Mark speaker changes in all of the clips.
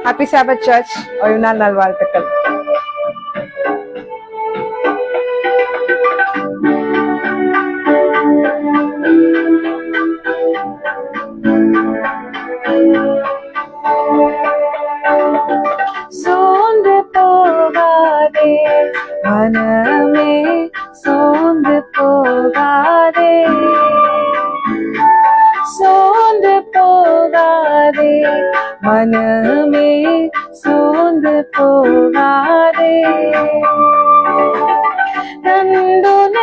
Speaker 1: Happy சாபத் search ஒரு நாள் நல்வாழ்த்துக்கள். சோர்ந்து போகாதே மனமே, சோர்ந்து போகாதே, சோர்ந்து போகாதே மனமே, சோர்ந்து போகாதே. நண்டுனையாலேத்த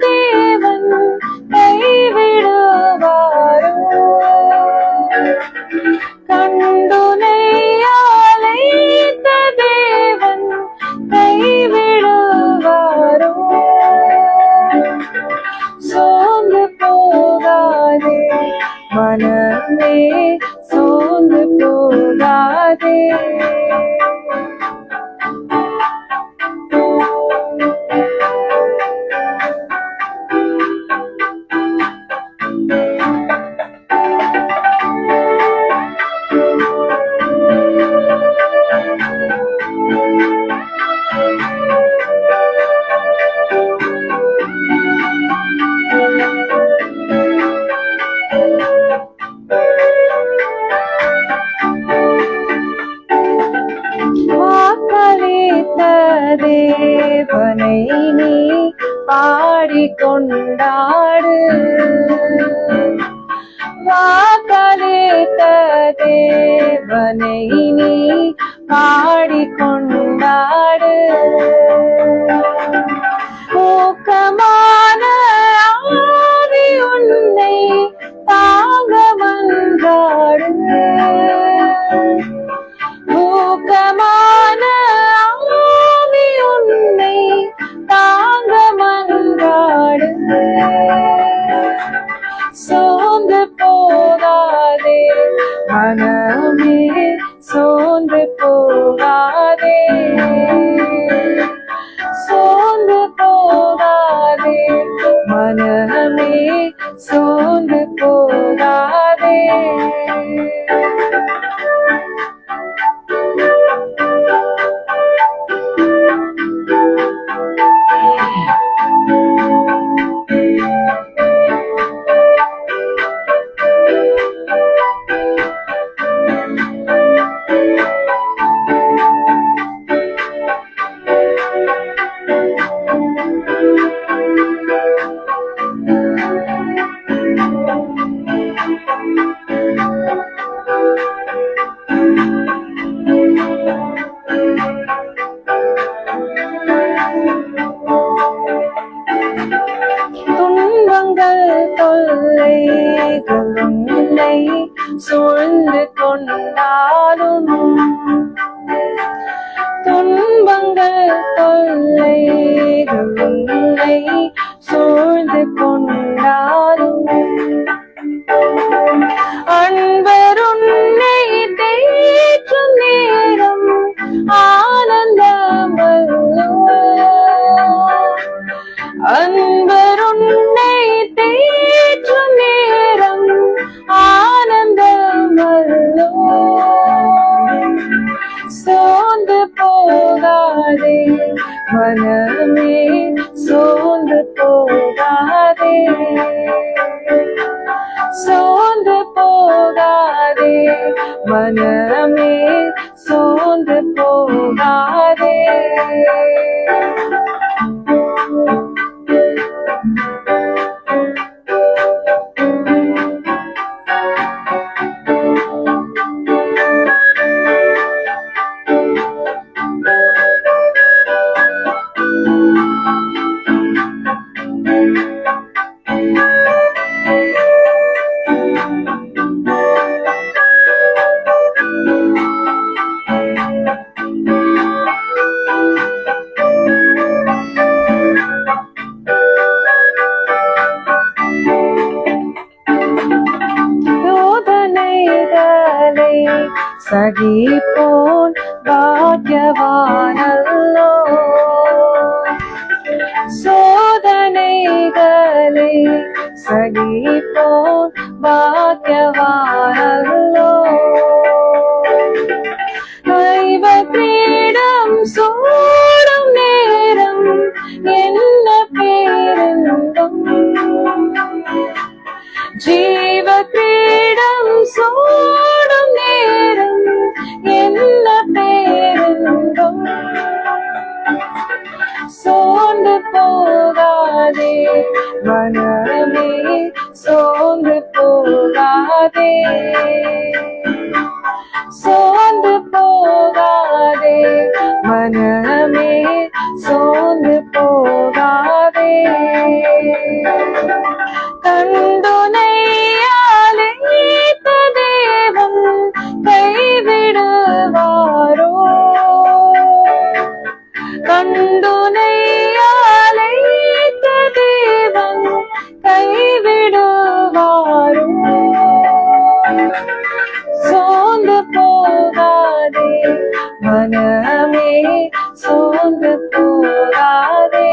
Speaker 1: தேவன் கைவிடுவாரோ, கண்டுனையாலேத்த தேவன் கைவிடுவாரோ. சோர்ந்து போகாதே மனமே, சோர்ந்து போகாதே. வாக்களித்த தேவனை நீ பாடிக்கொண்டாடு, வாக்களித்த தேவனை நீ பாடிக்கொண்டாடு. ஊக்கமான ஆவி உன்னை தாங்க மன்றாடு, ஊக்கமான ஆவி உன்னை தாங்க மன்றாடு. சோர்ந்து போகாதே மனமே, சோர்ந்து போகாதே, சோர்ந்து போகாதே மனமே, சோர்ந்து போகாதே. துன்பங்கள் தொல்லைகள் உன்னை சூழ்ந்து கொண்டாலும், துன்பங்கள் தொல்லைகள் உன்னை சூழ்ந்து கொண்டாலும், அன்பர் உன்னை தேற்றும் நேரம் ஆனந்தமல்லோ, அன்பர் உன்னை தேற்றும் நேரம் ஆனந்தமல்லோ. சோர்ந்து போகாதே மனமே, சோர்ந்து போகாதே, சோர்ந்து போகாதே மனமே, சோர்ந்து போகாதே. சகிப்போன் பாக்கியவானல்லோ, சோதனைகளை சகிப்போன் பாக்கியவானல்லோ. மனமே சோர்ந்து போகாதே, சோர்ந்து போகாதே, மனமே சோர்ந்து போகாதே. கண்டுனை அழைத்த தேவன் கைவிடுவாரோ, கண்டுனை அழைத்த தேவன் கைவிடுவாரோ. சோர்ந்து போகாதே, மனமே சோர்ந்து போகாதே.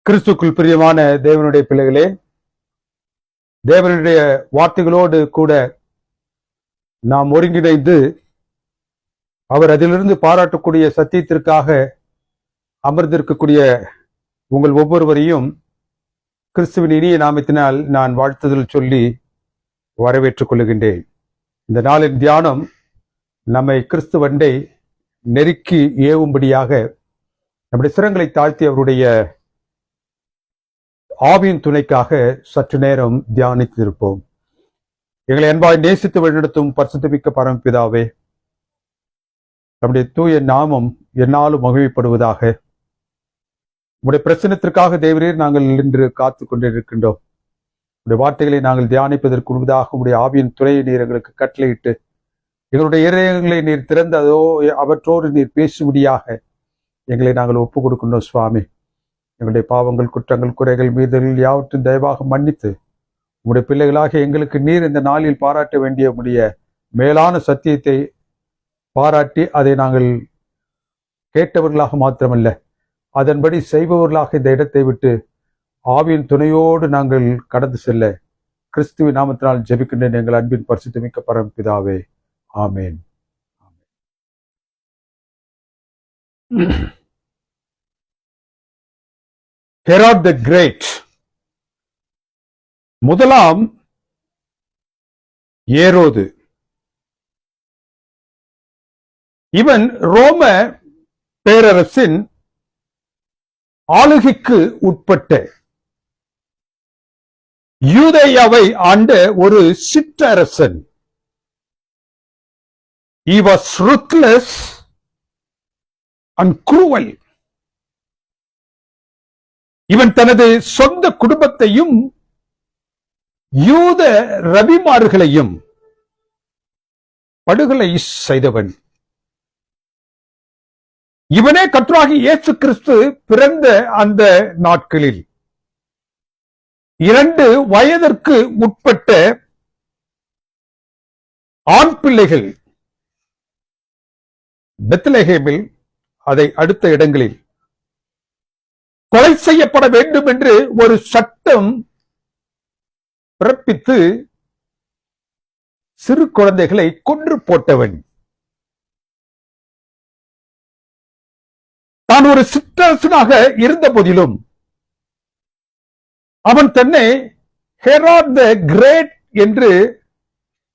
Speaker 2: கிறிஸ்துக்குள் பிரியமான தேவனுடைய பிள்ளைகளே, தேவனுடைய வார்த்தைகளோடு கூட நாம் ஒருங்கிணைந்து அவர் அதிலிருந்து பாராட்டக்கூடிய சத்தியத்திற்காக அமர்ந்திருக்கக்கூடிய உங்கள் ஒவ்வொருவரையும் கிறிஸ்துவின் இனிய நாமத்தினால் நான் வாழ்த்துதல் சொல்லி வரவேற்றுக் கொள்ளுகின்றேன். இந்த நாளின் தியானம் நம்மை கிறிஸ்துவண்டை நெருக்கி ஏவும்படியாக நம்முடைய சிரங்களை தாழ்த்தி அவருடைய ஆவியின் துணைக்காக சற்று நேரம் தியானித்திருப்போம். எங்களை அன்பாய் நேசித்து வழிநடத்தும் பரிசுத்தமிக்க பரமபிதாவே, நம்முடைய தூய நாமம் என்னாலும் மகிழ்ப்படுவதாக. உடைய பிரசனத்திற்காக தேவரீர் நாங்கள் இன்று காத்து கொண்டிருக்கின்றோம். உடைய வார்த்தைகளை நாங்கள் தியானிப்பதற்கு முன்பதாக உடைய ஆவியின் துணையை நீர் எங்களுக்கு கட்டளையிட்டு எங்களுடைய இதயங்களை நீர் திறந்ததோ அவற்றோடு நீர் பேசும்படியாக எங்களை நாங்கள் ஒப்புக் கொடுக்கின்றோம். சுவாமி, எங்களுடைய பாவங்கள், குற்றங்கள், குறைகள், மீதல்கள் யாவற்றும் தயவாக மன்னித்து உங்களுடைய பிள்ளைகளாக எங்களுக்கு நீர் இந்த நாளில் பாராட்ட வேண்டிய உடைய மேலான சத்தியத்தை பாராட்டி அதை நாங்கள் கேட்டவர்களாக மாத்திரமல்ல, அதன்படி செய்பவர்களாக இந்த இடத்தை விட்டு ஆவியின் துணையோடு நாங்கள் கடந்து செல்ல கிறிஸ்துவின் நாமத்தினால் ஜெபிக்கின்றேன் எங்கள் அன்பின் பரிசுத்தமிக்க பரமபிதாவே, ஆமேன். ஹெரோட் தி கிரேட், முதலாம் ஏரோது, இவன் ரோம பேரரசின் ஆளுகைக்கு உட்பட்ட யூதேயாவை ஆண்ட ஒரு சிற்றரசன். He was ruthless and cruel. இவன் தனது சொந்த குடும்பத்தையும் யூத ரபிமார்களையும் படுகொலை செய்தவன். இவனே கர்த்தராகிய இயேசு கிறிஸ்து பிறந்த அந்த நாட்களில் 2 வயதிற்கு உட்பட்ட ஆண் பிள்ளைகள் பெத்லகேமில், அதை அடுத்த இடங்களில் கொலை செய்யப்பட வேண்டும் என்று ஒரு சட்டம் பிறப்பித்து சிறு குழந்தைகளை கொன்று போட்டவன். தான் ஒரு சிற்றரசனாக இருந்த போதிலும் அவன் தன்னை ஹெரோட் தி கிரேட் என்று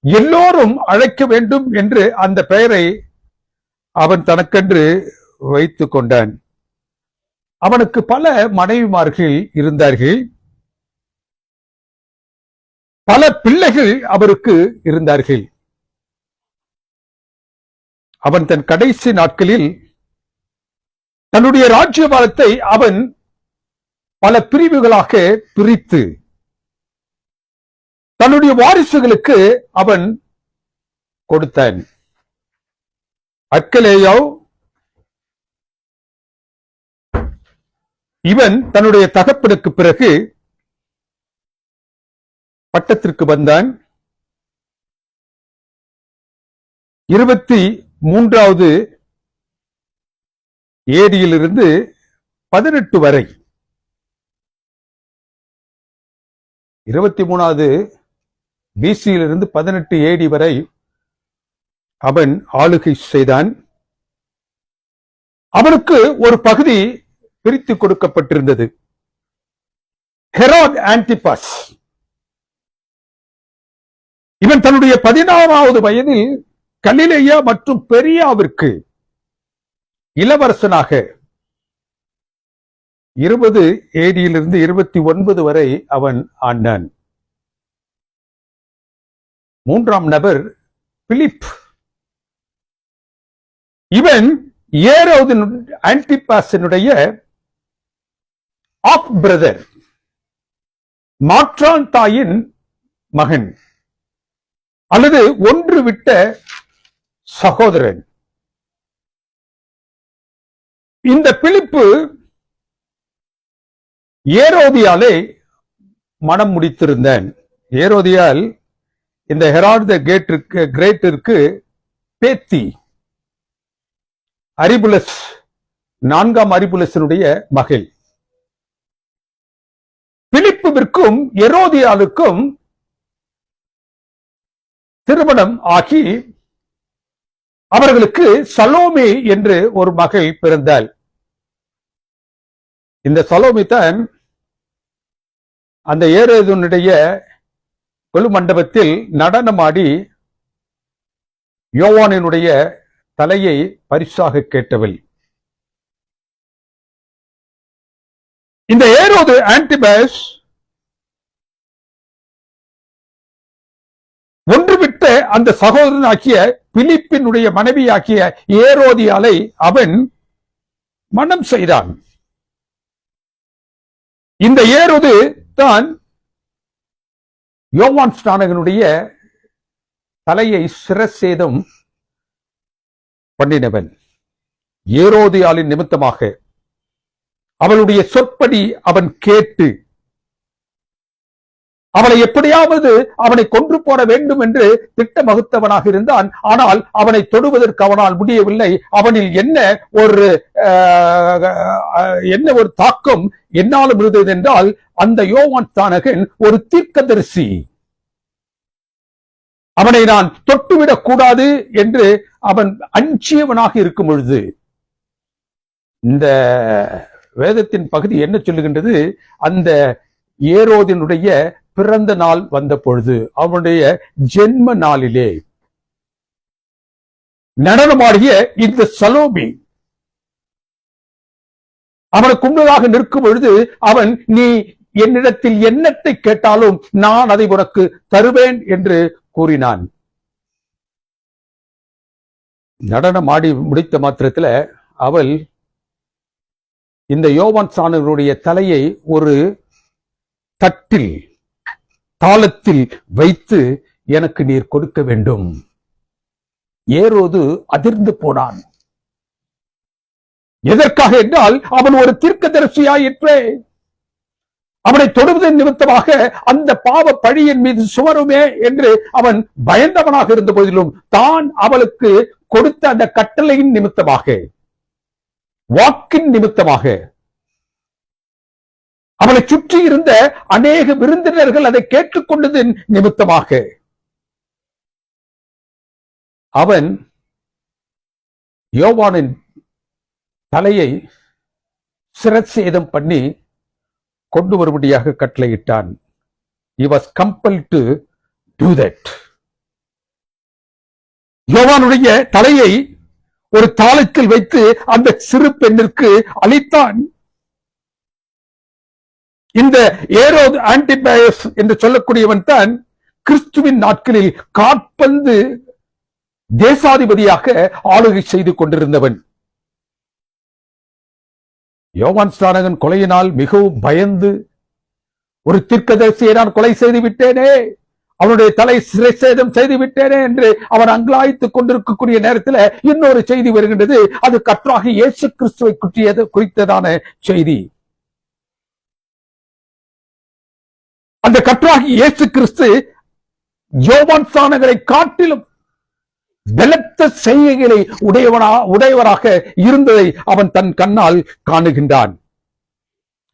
Speaker 2: எல்லோரும் அழைக்க வேண்டும் என்று அந்த பெயரை அவன் தனக்கென்று வைத்துக் கொண்டான். அவனுக்கு பல மனைவிமார்கள் இருந்தார்கள், பல பிள்ளைகள் அவருக்கு இருந்தார்கள். அவன் தன் கடைசி நாட்களில் தன்னுடைய ராஜ்யபாரத்தை அவன் பல பிரிவுகளாக பிரித்து தன்னுடைய வாரிசுகளுக்கு அவன் கொடுத்தான். அர்க்கலேயோ இவன் தன்னுடைய தகப்பனுக்கு பிறகு பட்டத்திற்கு வந்தான். 23வது ஏடியிலிருந்து 18 வரை, 23வது பிசியிலிருந்து 18 ஏடி வரை அவன் ஆளுகை செய்தான். அவனுக்கு ஒரு பகுதி பிரித்து கொடுக்கப்பட்டிருந்தது. ஹெரோட் ஆன்டிபாஸ் இவன் தன்னுடைய 16வது வயதில் கலிலேயா மற்றும் பெரியாவிற்கு இளவரசனாக 20 AD-யிலிருந்து 29 வரை அவன் ஆண்டான். 3ஆம் நபர் பிலிப். இவன் ஏரோது ஆன்டிபாஸினுடைய ஆஃப் பிரதர், மாற்றான் தாயின் மகன் அல்லது ஒன்று விட்ட சகோதரன். இந்த பிலிப்பு ஏரோதியாலை மனம் முடித்திருந்தான். ஏரோதியால் இந்த ஹெராட் த கிரேட்டிற்கு பேத்தி, அரிபுலஸ் 4ஆம் அரிபுலஸினுடைய மகள். பிலிப்புவிற்கும் ஏரோதியாலுக்கும் திருமணம் ஆகி அவர்களுக்கு சலோமே என்று ஒரு மகள் பிறந்தாள். இந்த சலோமி தான் அந்த ஏரோதுனுடைய கொலு மண்டபத்தில் நடனமாடி யோவானினுடைய தலையை பரிசாக கேட்டவள். இந்த ஏரோது ஆன்டிபாஸ் ஒன்றுவிட்ட அந்த சகோதரனாகிய பிலிப்பினுடைய மனைவியாகிய ஏரோதியாலை அவன் மனம் செய்தான். இந்த ஏரோது தான் யோவான் ஸ்நானகனுடைய தலையை சிரச்சேதம் பண்ணினவன். ஏரோதியாலின் நிமித்தமாக அவளுடைய சொற்படி அவன் கேட்டு அவளை எப்படியாவது அவனை கொன்று போட வேண்டும் என்று திட்டம் வகுத்தவனாக இருந்தான். ஆனால் அவனை தொடுவதற்கு அவனால் முடியவில்லை. அவனில் என்ன ஒரு தாக்கம் என்னாலும் இருந்தது என்றால், அந்த யோவான் ஸ்நானகன் ஒரு தீர்க்கதரிசி, அவனை நான் தொட்டுவிடக் கூடாது என்று அவன் அஞ்சியவனாக இருக்கும் பொழுது, இந்த வேதத்தின் பகுதி என்ன சொல்லுகின்றது? அந்த ஏரோதினுடைய பிறந்த நாள் வந்த பொழுது, அவனுடைய ஜென்ம நாளிலே நடனமாடிய இந்த சலோமி அவனுக்கு முன்னதாக நிற்கும் பொழுது, அவன் நீ என்னிடத்தில் என்னத்தை கேட்டாலும் நான் அதை உனக்கு தருவேன் என்று கூறினான். நடனமாடி முடித்த மாத்திரத்தில் அவள் இந்த யோவான் ஸ்நானகனுடைய தலையை ஒரு தட்டில் தாளத்தில் வைத்து எனக்கு நீர் கொடுக்க வேண்டும். ஏரோது அதிர்ந்து போனான். எதற்காக என்றால், அவன் ஒரு தீர்க்கதரிசியாயிற்றே. அவனை தொடுவதன் நிமித்தமாக அந்த பாவ பழியின் மீது சுமருமே என்று அவன் பயந்தவனாக இருந்த போதிலும், தான் அவளுக்கு கொடுத்த அந்த கட்டளையின் நிமித்தமாக, வாக்கின் நிமித்தமாக, அவளை சுற்றி இருந்த அநேக விருந்தினர்கள் அதை கேட்டுக்கொண்டதன் நிமித்தமாக அவன் யோவானின் தலையை சிரச்சேதம் பண்ணி கொண்டு வரும்படியாக கட்டளையிட்டான். He was compelled to do that. யோவானுடைய தலையை ஒரு தாளத்தில் வைத்து அந்த சிறு பெண்ணிற்கு அளித்தான். இந்த ஏரோது ஆன்டிபாஸ் என்று சொல்லக்கூடியவன் தான் கிறிஸ்துவின் நாட்களில் காற்பந்து தேசாதிபதியாக ஆளுகை செய்து கொண்டிருந்தவன். யோவான் ஸ்நானகன் கொலையினால் மிகவும் பயந்து, ஒரு தீர்க்கதரிசியை நான் கொலை செய்து விட்டேனே, அவனுடைய தலை சிரச்சேதம் செய்து விட்டேனே என்று அவன் அங்கலாய்த்துக் கொண்டிருக்கக்கூடிய நேரத்தில் இன்னொரு செய்தி வருகின்றது. அது கர்த்தராகிய இயேசு கிறிஸ்துவை குறித்ததான செய்தி. அந்த கர்த்தராகிய இயேசு கிறிஸ்து யோவான் ஸ்நானகரை காட்டிலும் பலத்த செய்கைகளை உடையவராக இருந்ததை அவன் தன் கண்ணால் காணுகின்றான்.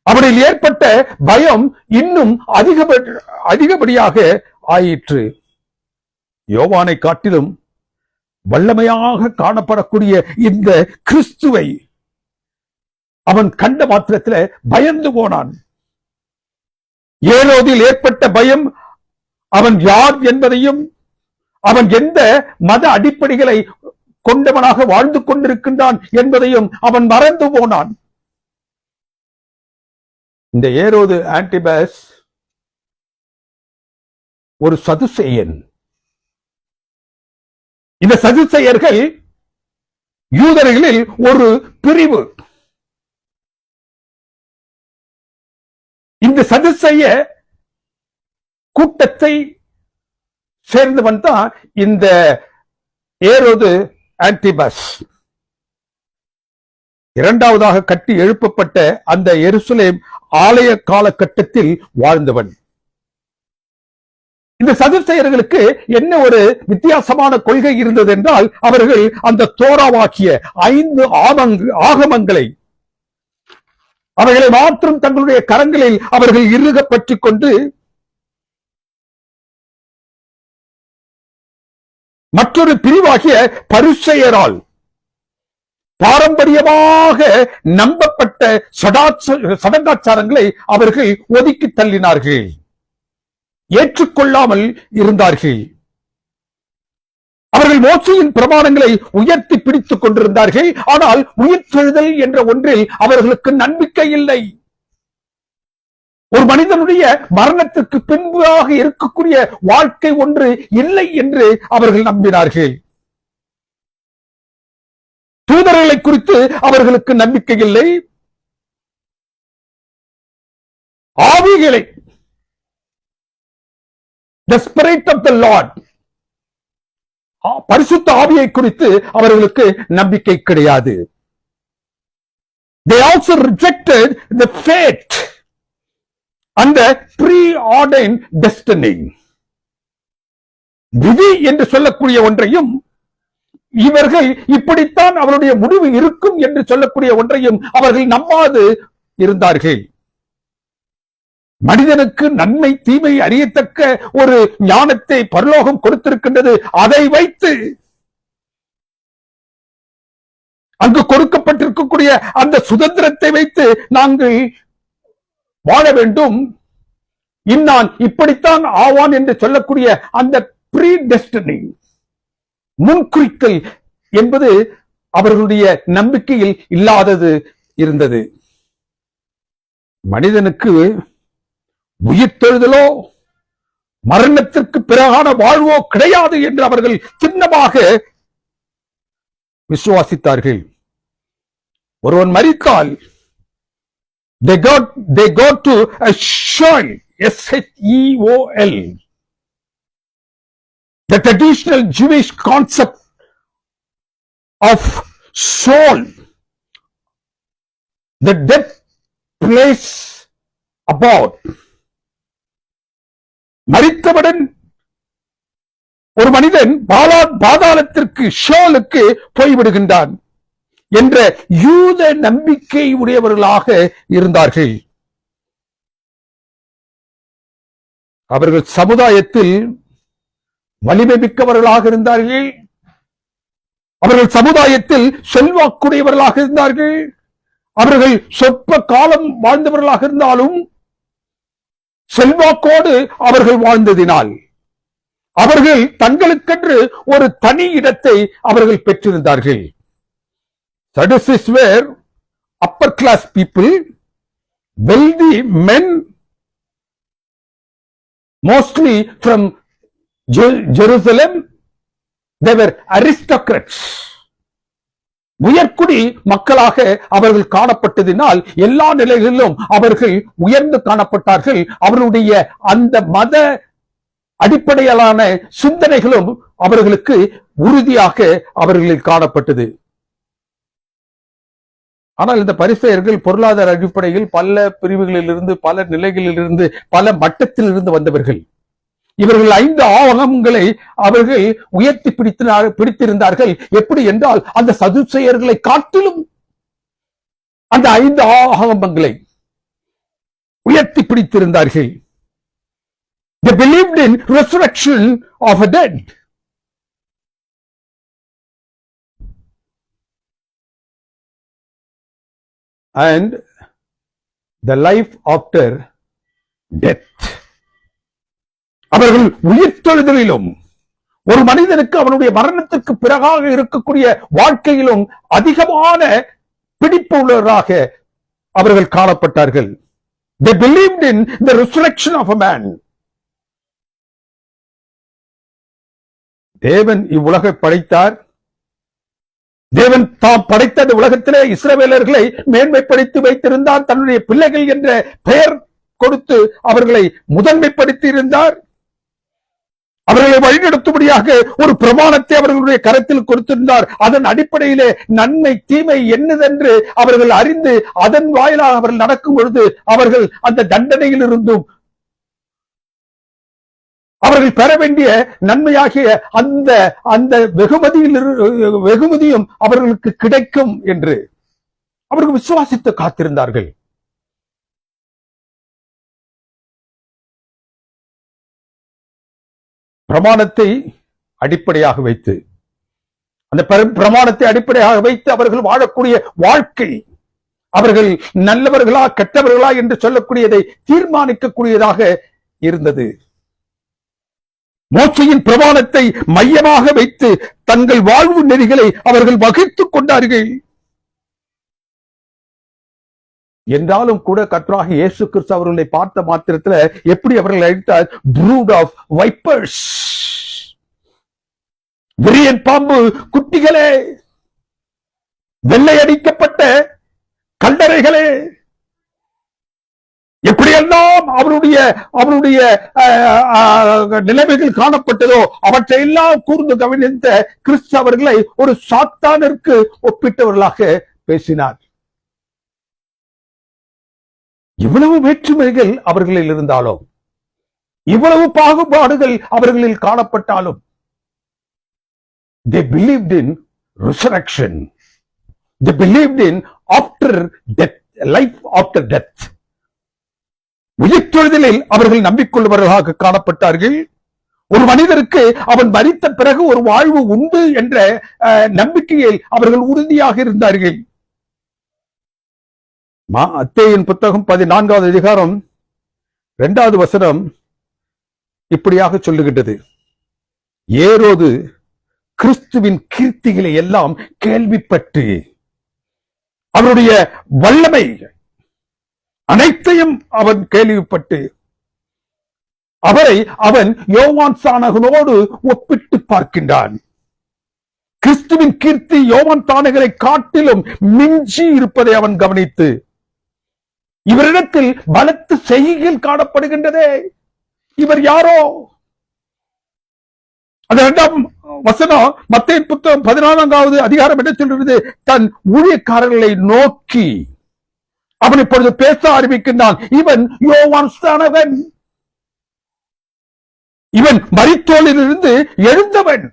Speaker 2: அவனில் ஏற்பட்ட பயம் இன்னும் அதிகப்படியாக ஆயிற்று. யோவானை காட்டிலும் வல்லமையாக காணப்படக்கூடிய இந்த கிறிஸ்துவை அவன் கண்ட மாத்திரத்தில் பயந்து போனான். ஏரோதில் ஏற்பட்ட பயம் அவன் யார் என்பதையும் அவன் எந்த மத அடிப்படைகளை கொண்டவனாக வாழ்ந்து கொண்டிருக்கின்றான் என்பதையும் அவன் மறந்து போனான். இந்த ஏரோது ஆன்டிபாஸ் ஒரு சதுசேயன். இந்த சதுசேயர்கள் யூதர்களில் ஒரு பிரிவு. இந்த சதுசேய கூட்டத்தை சேர்ந்தவன் தான் இந்த ஏரோது ஆன்டிபாஸ். இரண்டாவதாக கட்டி எழுப்பப்பட்ட அந்த எருசலேம் ஆலய காலகட்டத்தில் வாழ்ந்தவன். இந்த சதுசேயர்களுக்கு என்ன ஒரு வித்தியாசமான கொள்கை இருந்தது என்றால், அவர்கள் அந்த தோராவாக்கிய 5 ஆகமங்களை அவைகளை மாற்றும் தங்களுடைய கரங்களில் அவர்கள் இறுக பற்றிக் கொண்டு மற்றொரு பிரிவாகிய பரிசேயரால் பாரம்பரியமாக நம்பப்பட்ட சடங்காச்சாரங்களை அவர்கள் ஒதுக்கி தள்ளினார்கள், ஏற்றுக்கொள்ளாமல் இருந்தார்கள். அவர்கள் மோசேயின் பிரமாணங்களை உயர்த்தி பிடித்துக் கொண்டிருந்தார்கள். ஆனால் உயிர்த்தெழுதல் என்ற ஒன்றில் அவர்களுக்கு நம்பிக்கை இல்லை. ஒரு மனிதனுடைய மரணத்திற்கு பின்பாக இருக்கக்கூடிய வாழ்க்கை ஒன்று இல்லை என்று அவர்கள் நம்பினார்கள். தூதர்களை குறித்து அவர்களுக்கு நம்பிக்கை இல்லை. ஆவிகளை, the spirit of the Lord, பரிசுத்த ஆவியை குறித்து அவர்களுக்கு நம்பிக்கை கிடையாது. They also rejected the fate and the preordained destiny. விதி என்று சொல்லக்கூடிய ஒன்றையும், இவர்கள் இப்படித்தான் அவருடைய முடிவு இருக்கும் என்று சொல்லக்கூடிய ஒன்றையும் அவர்கள் நம்பாது இருந்தார்கள். மனிதனுக்கு நன்மை தீமை அறியத்தக்க ஒரு ஞானத்தை பரலோகம் கொடுத்திருக்கின்றது. அதை வைத்து அங்கு கொடுக்கப்பட்டிருக்கக்கூடிய அந்த சுதந்திரத்தை வைத்து நாங்கள் வாழ வேண்டும். இன்னான் இப்படித்தான் ஆவான் என்று சொல்லக்கூடிய அந்த ப்ரீ டெஸ்டினி, முன்குறித்தல் என்பது அவர்களுடைய நம்பிக்கையில் இல்லாதது இருந்தது. மனிதனுக்கு உயிர்த்தெழுதலோ மரணத்திற்கு பிறகான வாழ்வோ கிடையாது என்று அவர்கள் சின்னமாக விசுவாசித்தார்கள். ஒருவன் மரித்தால் they go to a Sheol, S-H-E-O-L, the traditional Jewish concept of soul, the death place above. மரித்தவுடன் ஒரு மனிதன் பாதாளத்திற்கு, ஷோலுக்கு போய்விடுகின்றான் என்ற யூத நம்பிக்கை உடையவர்களாக இருந்தார்கள். அவர்கள் சமுதாயத்தில் வலிமை மிக்கவர்களாக இருந்தார்கள். அவர்கள் சமுதாயத்தில் செல்வாக்குடையவர்களாக இருந்தார்கள். அவர்கள் சொற்ப காலம் வாழ்ந்தவர்களாக இருந்தாலும் செல்வாக்கோடு அவர்கள் வாழ்ந்ததினால் அவர்கள் தங்களுக்கென்று ஒரு தனி இடத்தை அவர்கள் பெற்றிருந்தார்கள். Sadducees were upper class people, wealthy men, mostly from Jerusalem. They were aristocrats. உயர்குடி மக்களாக அவர்கள் காணப்பட்டதினால் எல்லா நிலைகளிலும் அவர்கள் உயர்ந்து காணப்பட்டார்கள். அவர்களுடைய அந்த மத அடிப்படையிலான சிந்தனைகளும் அவர்களுக்கு உறுதியாக அவர்களில் காணப்பட்டது. ஆனால் இந்த பரிசேயர்கள் பொருளாதார அடிப்படையில் பல பிரிவுகளிலிருந்து, பல நிலைகளிலிருந்து, பல மட்டத்திலிருந்து வந்தவர்கள். இவர்கள் 5 ஆகமங்களை அவர்கள் உயர்த்தி பிடித்திருந்தார்கள். எப்படி என்றால், அந்த சதுசேயர்களை காட்டிலும் அந்த 5 ஆகமங்களை உயர்த்தி பிடித்திருந்தார்கள். They believed in resurrection of a dead. And the life after death. அவர்கள் உயிர்த்தெழுதலிலும் ஒரு மனிதனுக்கு அவனுடைய மரணத்துக்கு பிறகாக இருக்கக்கூடிய வாழ்க்கையிலும் அதிகமான பிடிப்பு உள்ளவராக அவர்கள் காணப்பட்டார்கள். They believed in the resurrection of a man. தேவன் இவ்வுலகை படைத்தார். தேவன் தாம் படைத்த இந்த உலகத்திலே இஸ்ரவேலர்களை மேன்மைப்படுத்தி வைத்திருந்தார். தன்னுடைய பிள்ளைகள் என்ற பெயர் கொடுத்து அவர்களை முதன்மைப்படுத்தி இருந்தார். அவர்களை வழிநடத்தும்படியாக ஒரு பிரமாணத்தை அவர்களுடைய கரத்தில் கொடுத்திருந்தார். அதன் அடிப்படையிலே நன்மை தீமை என்னதென்று அவர்கள் அறிந்து அதன் வாயிலாக அவர்கள் நடக்கும் பொழுது அவர்கள் அந்த தண்டனையில் இருந்தும் அவர்கள் பெற வேண்டிய நன்மையாகிய அந்த வெகுமதியும் அவர்களுக்கு கிடைக்கும் என்று அவர்கள் விசுவாசித்து காத்திருந்தார்கள். பிரமாணத்தை அடிப்படையாக வைத்து அந்த பிரமாணத்தை அடிப்படையாக வைத்து அவர்கள் வாழக்கூடிய வாழ்க்கை அவர்கள் நல்லவர்களா கெட்டவர்களா என்று சொல்லக்கூடியதை தீர்மானிக்கக்கூடியதாக இருந்தது. மோசையின் பிரமாணத்தை மையமாக வைத்து தங்கள் வாழ்வு நெறிகளை அவர்கள் வகுத்துக் கொண்டார்கள். என்றாலும் கூட கர்த்தராகிய இயேசு கிறிஸ்து அவர்களை பார்த்த மாத்திரத்தில் எப்படி அவர்கள் அழைத்தார்? brood of vipers, விரியன் பாம்பு குட்டிகளே, வெள்ளையடிக்கப்பட்ட கல்லறைகளே, எப்படியெல்லாம் அவருடைய நிலைமைகள் காணப்பட்டதோ அவற்றையெல்லாம் கூர்ந்து கவனித்த கிறிஸ்து அவர்களை ஒரு சாத்தானிற்கு ஒப்பிட்டவர்களாக பேசினார். இவ்வளவு வேற்றுமைகள் அவர்களில் இருந்தாலும், இவ்வளவு பாகுபாடுகள் அவர்களில் காணப்பட்டாலும், they believed in resurrection. They believed in after death, life after death. உயிர்த்தெழுதலில் அவர்கள் நம்பிக்கொள்வர்களாக காணப்பட்டார்கள். ஒரு மனிதருக்கு அவன் மரித்த பிறகு ஒரு வாழ்வு உண்டு என்ற நம்பிக்கையில் அவர்கள் உறுதியாக இருந்தார்கள். மத்தேயின் புத்தகம் 14வது அதிகாரம் 2வது வசனம் இப்படியாக சொல்லுகின்றது. ஏரோது கிறிஸ்துவின் கீர்த்திகளை எல்லாம் கேள்விப்பட்டு அவருடைய வல்லமை அனைத்தையும் அவன் கேள்விப்பட்டு அவரை அவன் யோவான் ஸ்நானகனோடு ஒப்பிட்டு பார்க்கின்றான். கிறிஸ்துவின் கீர்த்தி யோவான் ஸ்நானகனை காட்டிலும் மிஞ்சி இருப்பதை அவன் கவனித்து இவரிடத்தில் பலத்த செய்கைகள் காணப்படுகின்றதே, இவர் யாரோ? அந்த 2ஆம் வசனம் மத்தேயு புத்தகம் 14வது அதிகாரம் என்ன சொல்கிறது? தன் ஊழியக்காரர்களை நோக்கி அவன் இப்பொழுது பேச ஆரம்பிக்கின்றான். இவன் யோவான் ஸ்நானகன், இவன் மரித்தோரிலிருந்து எழுந்தவன்.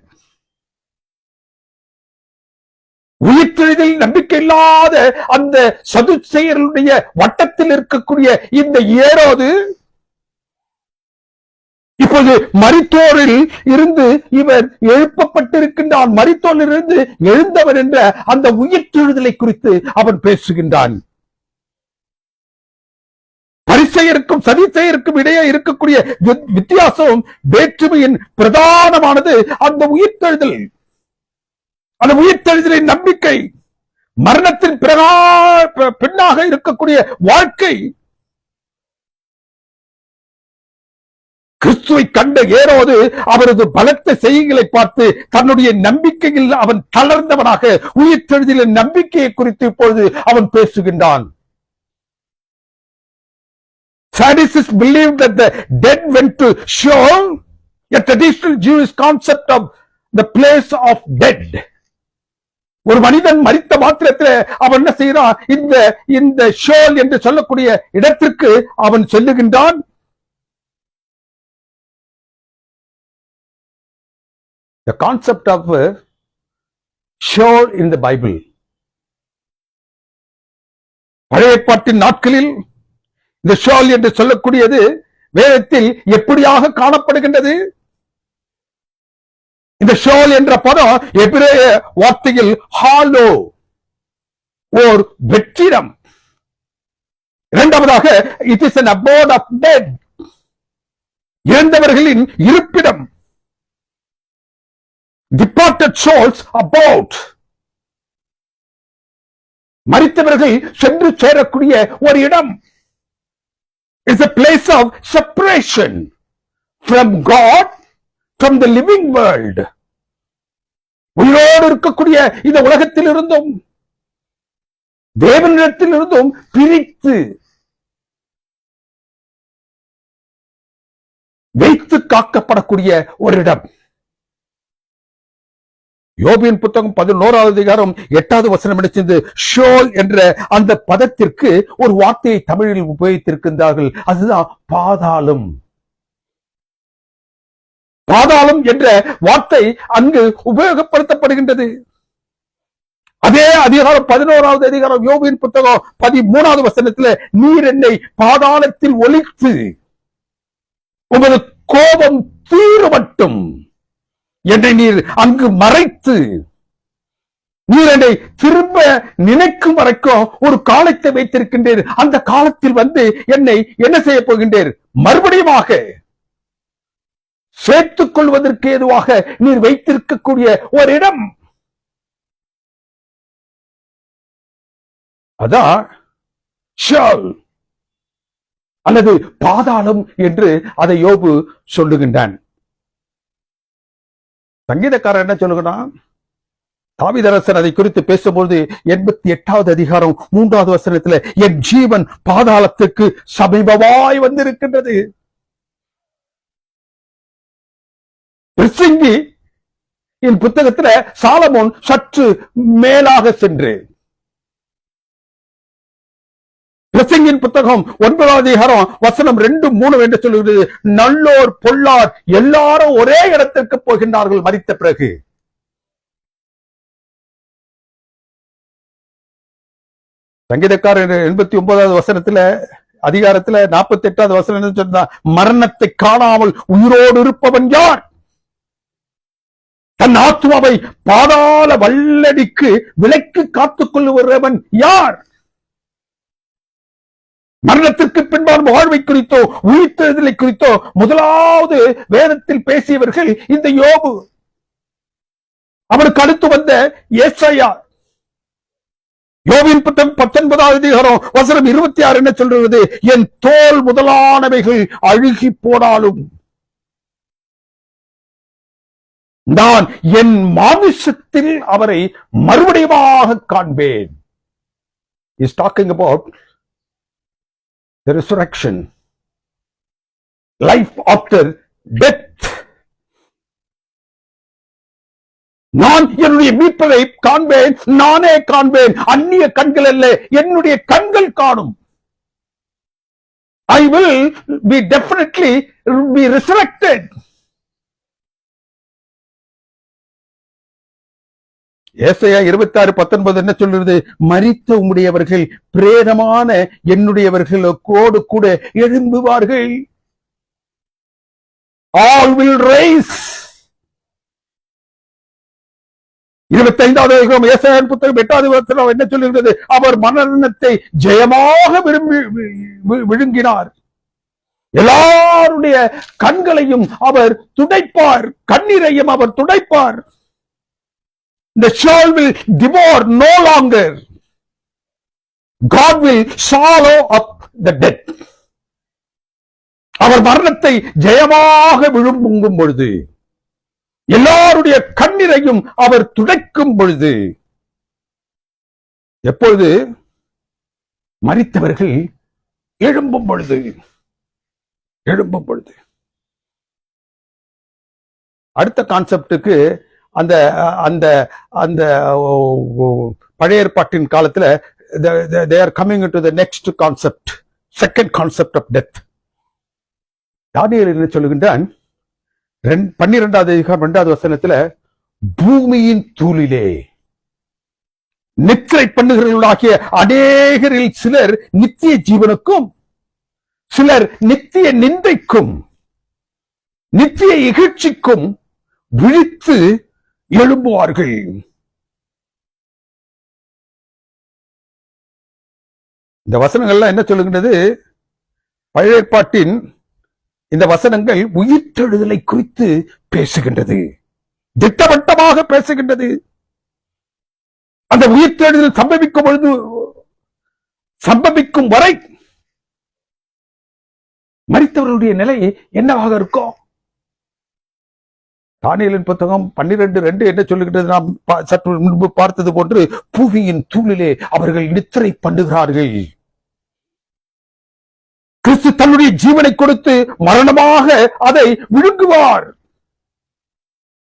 Speaker 2: உயிர்த்தெழுதலில் நம்பிக்கை இல்லாத அந்த சதுசேயர்களுடைய வட்டத்தில் இருக்கக்கூடிய இந்த ஏரோது இப்போது மரித்தோரில் இருந்து இவர் எழுப்பப்பட்டிருக்கின்றான். மரித்தோரில் இருந்து எழுந்தவன் என்ற அந்த உயிர்த்தெழுதலை குறித்து அவன் பேசுகின்றான். பரிசேயருக்கும் சதுசேயருக்கும் இடையே இருக்கக்கூடிய வித்தியாசம் வேற்றுமையின் பிரதானமானது அந்த உயிர்த்தெழுதல். அந்த உயிர்த்தெழுதலின் நம்பிக்கை, மரணத்தின் பின்னாக இருக்கக்கூடிய வாழ்க்கை. கிறிஸ்துவை கண்ட ஏரோது அவரது பலத்த செய்கைகளை பார்த்து தன்னுடைய நம்பிக்கையில் அவன் தளர்ந்தவனாக உயிர்த்தெழுதலின் நம்பிக்கையை குறித்து இப்பொழுது அவன் பேசுகின்றான். Sadducees believed that the dead went to Sheol, a traditional Jewish concept of the place of dead. ஒரு மனிதன் மரித்த மாத்திரத்தில் அவன் என்ன செய்யறான்? இந்த ஷோல் என்று சொல்லக்கூடிய இடத்திற்கு அவன் செல்லுகின்றான். The concept of Sheol in the Bible, பழைய ஏற்பாட்டின் நாட்களில் இந்த ஷோல் என்று சொல்லக்கூடியது வேதத்தில் எப்படியாக காணப்படுகின்றது? இந்த ஷோல் என்ற பதம் எபிரேய வார்த்தையில் ஹாலோ, ஓர் வெற்றிடம். இரண்டாவதாக it is an abode of dead, இறந்தவர்களின் இருப்பிடம். departed souls about. மரித்தவர்கள் சென்று சேரக்கூடிய ஒரு இடம். It's a place of separation from God, from the living world. உயிரோடு இருக்கக்கூடிய இந்த உலகத்தில் இருந்தும் தேவனிடத்தில் இருந்தும் பிரித்து வைத்து காக்கப்படக்கூடிய ஒரு இடம். யோபின் புத்தகம் 11வது அதிகாரம் 8வது வசனம் எடுத்து ஷோல் என்ற அந்த பதத்திற்கு ஒரு வார்த்தையை தமிழில் உபயோகித்திருக்கின்றார்கள். அதுதான் பாதாளம். பாதாளம் என்ற வார்த்தை அங்கு உபயோகப்படுத்தப்படுகின்றது. அதே அதிகாரம் 11வது அதிகாரம் யோபின் புத்தகம் 13வது வசனத்தில் நீர் என்னை பாதாளத்தில் ஒளித்து உமது கோபம் தீர மட்டும் என்னை நீர் அங்கு மறைத்து நீர் என்னை திரும்ப நினைக்கும் வரைக்கும் ஒரு காலத்தை வைத்திருக்கின்றீர். அந்த காலத்தில் வந்து என்னை என்ன செய்ய போகின்றீர்? மறுபடியுமாக சேர்த்துக் கொள்வதற்கு ஏதுவாக நீர் வைத்திருக்கக்கூடிய ஒரு இடம். அதான் ஷால் அல்லது பாதாளம் என்று அதை யோபு சொல்லுகின்றான். சங்கீதக்காரர் என்ன சொல்லுகிறான்? தாவீதரசன் அதை குறித்து பேசும்போது 88வது அதிகாரம் 3வது வசனத்துல என் ஜீவன் பாதாளத்துக்கு சமீபமாய் வந்திருக்கின்றது. பிரசங்கி என் புத்தகத்துல சாலமோன் சற்று மேலாக சென்று பிரசங்கின் புத்தகம் 9வது அதிகாரம் வசனம் 2, 3 என்று சொல்லுகிறது. நல்லோர் பொல்லார் எல்லாரும் ஒரே இடத்திற்கு போகின்றார்கள் மரித்த பிறகு. சங்கீதக்காரர் 89வது வசனத்துல அதிகாரத்துல 48வது வசனம் சொன்னா மரணத்தை காணாமல் உயிரோடு இருப்பவன் யார்? தன் ஆத்மாவை பாதாள வல்லடிக்கு விலைக்கு காத்துக் கொள்ளுகிறவன் யார்? மரணத்திற்கு பின்பான வாழ்வை குறித்தோ உயிர்த்தெழுதலை குறித்தோ முதலாவது வேதத்தில் பேசியவர்கள் இந்த யோபு. அவனுக்கு அடுத்து வந்த ஏசாயா. யோபின் புத்தகம் 19வது அதிகாரம் வசனம் 26 என்ன சொல்றது? என் தோல் முதலானவைகள் அழுகி போனாலும் நான் என் மாமிசத்தில் அவரை மறுபடியுமாக காண்பேன். He's talking about the resurrection, life after death. நான் என்னுடைய மீட்பை காண்பேன், நானே காண்பேன், அந்நிய கண்கள் அல்ல, என்னுடைய கண்கள் காணும். I will be definitely be resurrected. ஏசாயா 26:19 என்ன சொல்றது? மரித்த உம்முடையவர்கள் பிரேதமான என்னுடையவர்களோடு கூட எழும்புவார்கள். All will rise. 25வது அதிகாரம் ஏசாயா புத்தகம் 8வது வசனம் என்ன சொல்லுகிறது? அவர் மரணத்தை ஜெயமாக விழுங்கினார். எல்லாருடைய கண்களையும் அவர் துடைப்பார், கண்ணீரையும் அவர் துடைப்பார். The soul will devour no longer. God will swallow up the death. அவர் மரணத்தை ஜெயமாக விழுங்கும் பொழுது, எல்லாருடைய கண்ணீரையும் அவர் துடைக்கும் பொழுது, எப்பொழுது? மரித்தவர்கள் எழும்பும் பொழுது. அடுத்த கான்செப்டுக்கு அந்த அந்த அந்த பழைய ஏற்பாட்டின் காலத்துல they are coming into the next concept, second concept of death. தானியேல் என்ன சொல்லுகின்றான்? 12வது அதிகாரம் 2வது வசனத்துல பூமியின் தூளிலே நித்திரை பண்ணுகிறவர்களாகிய அநேகரில் சிலர் நித்திய ஜீவனுக்கும் சிலர் நித்திய நிந்தைக்கும் நித்திய இகழ்ச்சிக்கும் விழித்து எழும்புவார்கள். இந்த வசனங்கள்லாம் என்ன சொல்லுகின்றது? பழைய ஏற்பாட்டின் இந்த வசனங்கள் உயிர்த்தெழுதலை குறித்து பேசுகின்றது. திட்டவட்டமாக பேசுகின்றது. அந்த உயிர்த்தெழுதல் சம்பவிக்கும் வரை மரித்தவர்களுடைய நிலை என்னவாக இருக்கும்? தானியேலின் புத்தகம் 12:2 என்ன சொல்லுகின்றது? நாம் சற்று முன்பு பார்த்தது போன்று பூமியின் தூளிலே அவர்கள் நித்திரை பண்ணுகிறார்கள். கிறிஸ்து தன்னுடைய ஜீவனை கொடுத்து மரணமாக அதை விழுங்குவார்.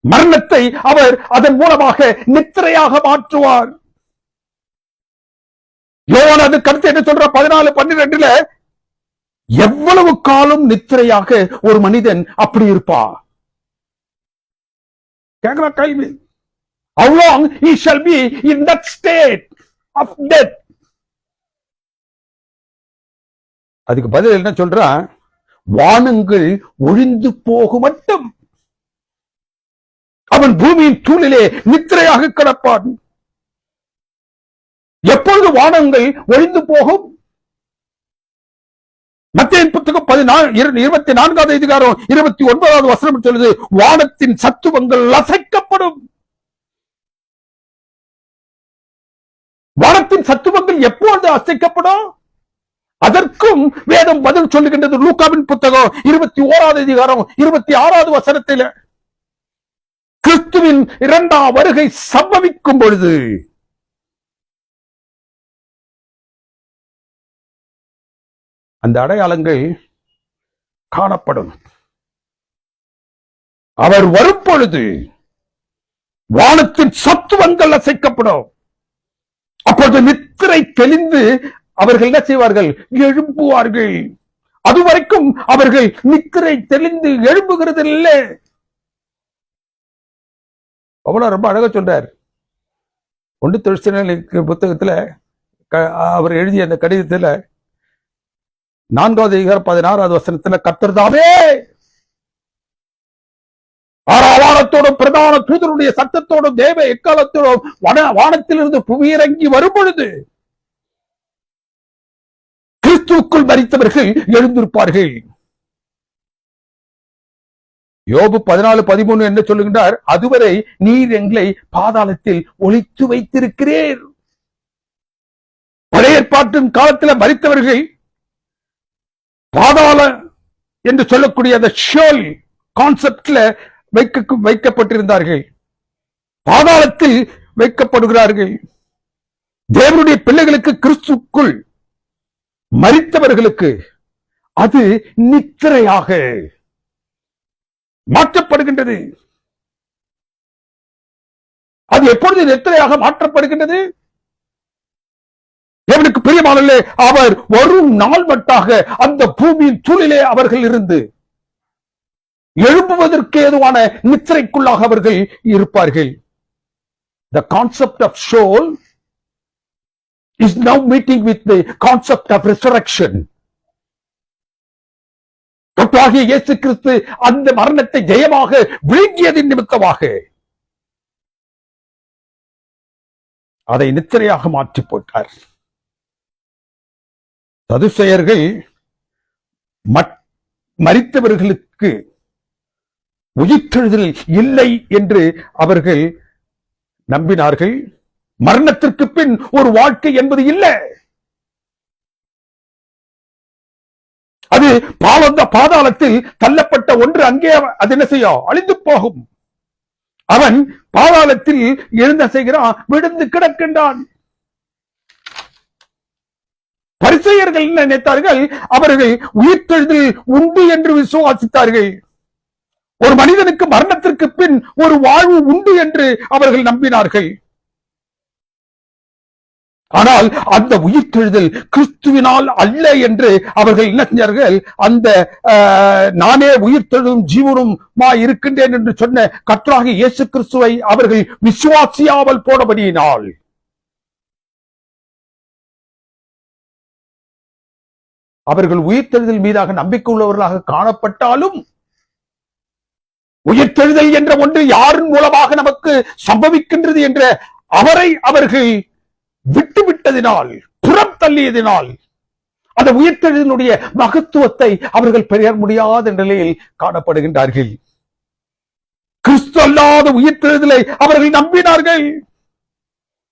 Speaker 2: மரணத்தை அவர் அதன் மூலமாக நித்திரையாக மாற்றுவார். யோவான் அது கருத்து என்ன சொல்ற? 14:12 எவ்வளவு காலம் நித்திரையாக ஒரு மனிதன் அப்படி இருப்பார்? கேட்கிற கேள்வி. How long he shall be in that state of death? அதுக்கு பதில் என்ன சொல்றான்? வானங்கள் ஒழிந்து போகும் மட்டும் அவன் பூமியின் தூளிலே நித்திரையாக கிடப்பான். எப்பொழுது வானங்கள் ஒழிந்து போகும்? மத்தேயு புத்தகம் 24வது அதிகாரம் 29வது வசனம் சொல்லுது, வானத்தின் சத்துவங்கள் அசைக்கப்படும். வானத்தின் சத்துவங்கள் எப்பொழுது அசைக்கப்படும்? அதற்கும் வேதம் பதில் சொல்லுகின்றது. லூக்காவின் புத்தகம் 21வது அதிகாரம் 26வது வசனத்தில் கிறிஸ்துவின் இரண்டாம் வருகை சம்பவிக்கும் பொழுது அந்த அடையாளங்கள் காணப்படும். அவர் வரும் பொழுது வானத்தின் சத்துவங்கள் அசைக்கப்படும். அப்பொழுது நித்திரை தெளிந்து அவர்கள் என்ன செய்வார்கள்? எழும்புவார்கள். அதுவரைக்கும் அவர்கள் நித்திரை தெளிந்து எழும்புகிறது இல்லை. அவ்வளவு ரொம்ப அழகா சொல்றார். 1 தெசலோனிக்கேயர் புத்தகத்துல அவர் எழுதிய அந்த கடிதத்துல 4வது அதிகாரம் 16வது வசனத்துல கர்த்தர் தாமே ஆரவாரத்தோடும் பிரதான தூதருடைய சத்தத்தோடும் தேவ எக்காலத்தோடும் வானத்திலிருந்து புவியிறங்கி வரும் பொழுது கிறிஸ்துவுக்குள் மரித்தவர்கள் எழுந்திருப்பார்கள். யோபு 14:13 என்ன சொல்லுகின்றார்? அதுவரை நீர் எங்களை பாதாளத்தில் ஒளித்து வைத்திருக்கிறீர். பழைய ஏற்பாட்டின் காலத்தில் மரித்தவர்கள் பாதாள என்று சொல்லக்கூடிய அந்த ஷோல் கான்செப்ட்ல வைக்கப்பட்டிருந்தார்கள். பாதாளத்தில் வைக்கப்படுகிறார்கள். தேவனுடைய பிள்ளைகளுக்கு கிறிஸ்துக்குள் மரித்தவர்களுக்கு அது நித்திரையாக மாற்றப்படுகின்றது. அது எப்பொழுது நித்திரையாக மாற்றப்படுகின்றது? தேவனுக்கு பிரியமானவர்களே, அவர் வரும் நாள் மட்டாக அந்த பூமியின் தூளிலே அவர்கள் இருந்து எழும்புவதற்கு ஏதுவான நித்திரைக்குள்ளாக அவர்கள் இருப்பார்கள். The concept of soul is now meeting with the concept of resurrection. கர்த்தராகிய இயேசு கிறிஸ்து அந்த மரணத்தை ஜெயமாக விழுங்கியதின் நிமித்தமாக அதை நித்திரையாக மாற்றி போட்டார். சதுசேயர்கள் மரித்தவர்களுக்கு உயிர்த்தெழுதல் இல்லை என்று அவர்கள் நம்பினார்கள். மரணத்திற்கு பின் ஒரு வாழ்க்கை என்பது இல்லை. அது பாதாளத்தில் தள்ளப்பட்ட ஒன்று. அங்கே அது என்ன செய்யும்? அழிந்து போகும். அவன் பாதாளத்தில் எழுந்த செய்கிறான், விழுந்து கிடக்கின்றான். பரிசேயர்கள் என்ன நினைத்தார்கள்? அவர்கள் உயிர்த்தெழுதல் உண்டு என்று விசுவாசித்தார்கள். ஒரு மனிதனுக்கு மரணத்திற்கு பின் ஒரு வாழ்வு உண்டு என்று அவர்கள் நம்பினார்கள். ஆனால் அந்த உயிர்த்தெழுதல் கிறிஸ்துவினால் அல்ல என்று அவர்கள் என்ன செஞ்சார்கள்? அந்த நானே உயிர்த்தெழுதும் ஜீவனும் இருக்கின்றேன் என்று சொன்ன கர்த்தராகிய இயேசு கிறிஸ்துவை அவர்கள் விசுவாசியாமல் போனபடியினால் அவர்கள் உயிர்த்தெழுதல் மீதாக நம்பிக்கை உள்ளவர்களாக காணப்பட்டாலும் உயிர்த்தெழுதல் என்ற ஒன்று யாரின் மூலமாக நமக்கு சம்பவிக்கின்றது என்ற அவரை அவர்கள் விட்டுவிட்டதினால், புறம் தள்ளியதினால் அந்த உயிர்த்தெழுதலுடைய மகத்துவத்தை அவர்கள் பெற முடியாத நிலையில் காணப்படுகின்றார்கள். கிறிஸ்து அல்லாத உயிர்த்தெழுதலை அவர்கள் நம்பினார்கள்.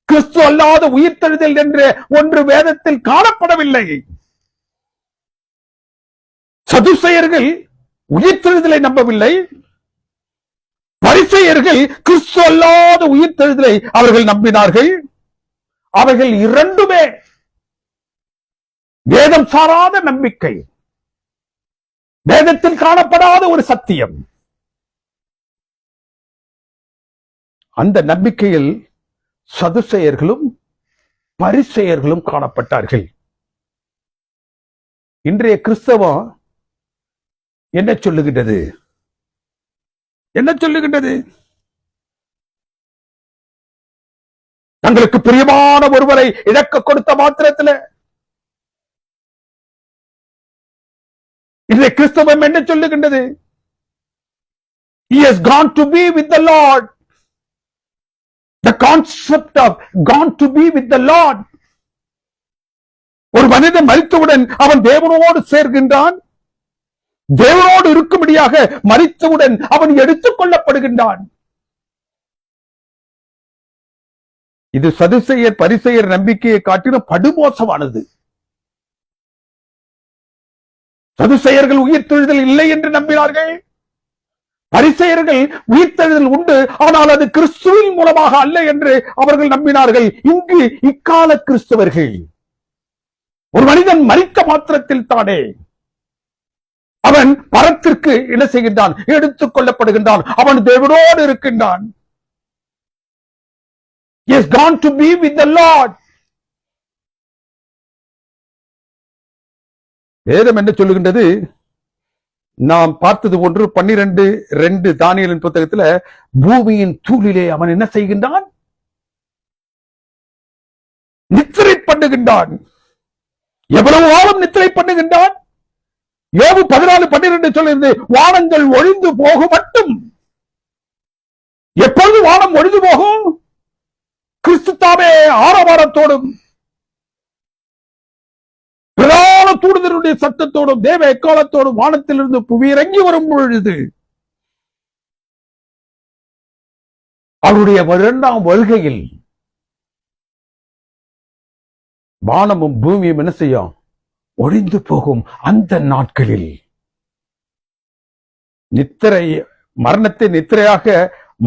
Speaker 2: கிறிஸ்து அல்லாத உயிர்த்தெழுதல் என்று ஒன்று வேதத்தில் காணப்படவில்லை. சதுசேயர்கள் உயிர்த்தெழுதலை நம்பவில்லை. பரிசேயர்கள் கிறிஸ்து அல்லாத உயிர்த்தெழுதலை அவர்கள் நம்பினார்கள். அவைகள் இரண்டுமே வேதம் சாராத நம்பிக்கை, வேதத்தில் காணப்படாத ஒரு சத்தியம். அந்த நம்பிக்கையில் சதுசேயர்களும் பரிசேயர்களும் காணப்பட்டார்கள். இன்றைய கிறிஸ்தவம் என்ன சொல்லுகின்றது? என்ன சொல்லுகின்றது? தங்களுக்கு பிரியமான ஒருவரை இழக்க கொடுத்த மாத்திரத்தில் இன்றைய கிறிஸ்தவம் என்ன சொல்லுகின்றது? He has gone to be with the Lord. The concept of gone to be with the Lord. ஒரு மனிதன் மரித்தவுடன் அவன் தேவனோடு சேர்கின்றான். தேவனோடு இருக்கும்படியாக மரித்தவுடன் அவன் எடுத்துக் கொள்ளப்படுகின்றான். இது சதுசேயர் பரிசேயர் நம்பிக்கையை காட்டிலும் படுமோசமானது. சதுசேயர்கள் உயிர்த்தெழுதல் இல்லை என்று நம்பினார்கள். பரிசேயர்கள் உயிர்த்தெழுதல் உண்டு, ஆனால் அது கிறிஸ்துவின் மூலமாக அல்ல என்று அவர்கள் நம்பினார்கள். இங்கு இக்கால கிறிஸ்தவர்கள் ஒரு மனிதன் மரித்த மாத்திரத்தில் தானே அவன் பரத்திற்கு என்ன செய்கின்றான்? எடுத்துக் கொள்ளப்படுகின்றான். அவன் தேவனோடு இருக்கின்றான். He has gone to be with the Lord. வேதம் என்ன சொல்லுகின்றது? நாம் பார்த்தது ஒன்று 12:2 தானியேலின் புத்தகத்துல, பூமியின் தூளிலே அவன் என்ன செய்கின்றான்? நித்திரை பண்ணுகின்றான். எவ்வளவு காலம் நித்திரை பண்ணுகின்றான்? யோபு 14:12 சொல்லிருந்து, வானங்கள் ஒழிந்து போகும் மட்டும். எப்பொழுது வானம் ஒழிந்து போகும்? கிறிஸ்து தாமே ஆரவாரத்தோடும் பிரதான தூதுவருடைய சத்தத்தோடும் தேவ எக்காலத்தோடும் வானத்திலிருந்து புவி இறங்கி வரும் பொழுது அவருடைய 2ஆம் வருகையில் வானமும் பூமியும் என்ன செய்யும்? ஒழிந்து போகும். அந்த நாட்களில் நித்திரை, மரணத்தை நித்திரையாக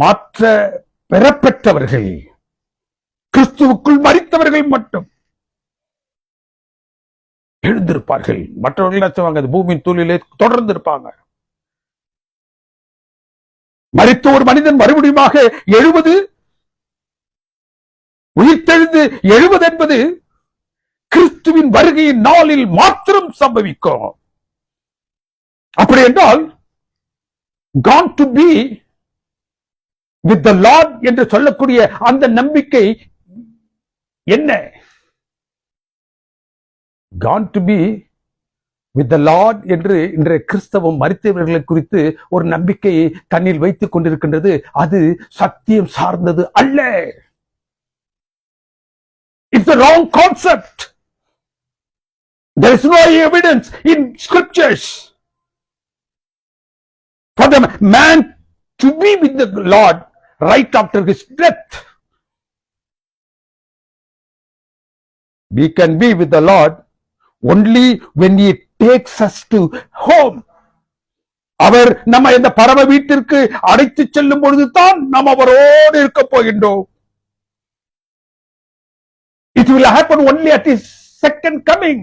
Speaker 2: மாற்ற பெறப்பட்டவர்கள், கிறிஸ்துவுக்குள் மரித்தவர்கள் மட்டும் எழுந்திருப்பார்கள். மற்றவர்கள் பூமியின் தூளிலே தொடர்ந்து இருப்பாங்க. மரித்த ஒரு மனிதன் மறுபடியுமாக எழுவது, உயிர்த்தெழுந்து எழுவது என்பது கிறிஸ்துவின் வருகையின் நாளில் மாத்திரம் சம்பவிக்கும். அப்படி என்றால் gone to be with the Lord என்று சொல்லக்கூடிய அந்த நம்பிக்கை என்ன? gone to be with the Lord என்று இன்றைய கிறிஸ்தவம் மரித்தவர்களை குறித்து ஒரு நம்பிக்கையை தன்னில் வைத்துக் கொண்டிருக்கின்றது. அது சத்தியம் சார்ந்தது அல்ல. It's a wrong concept. There is no evidence in scriptures for the man to be with the Lord right after his death. We can be with the Lord only when he takes us to home. அவர் நம்ம இந்த பரம வீட்டிற்கு அழைத்து செல்லும் பொழுதுதான் நாம் அவரோடு இருக்க போகின்றோம். It will happen only at his second coming.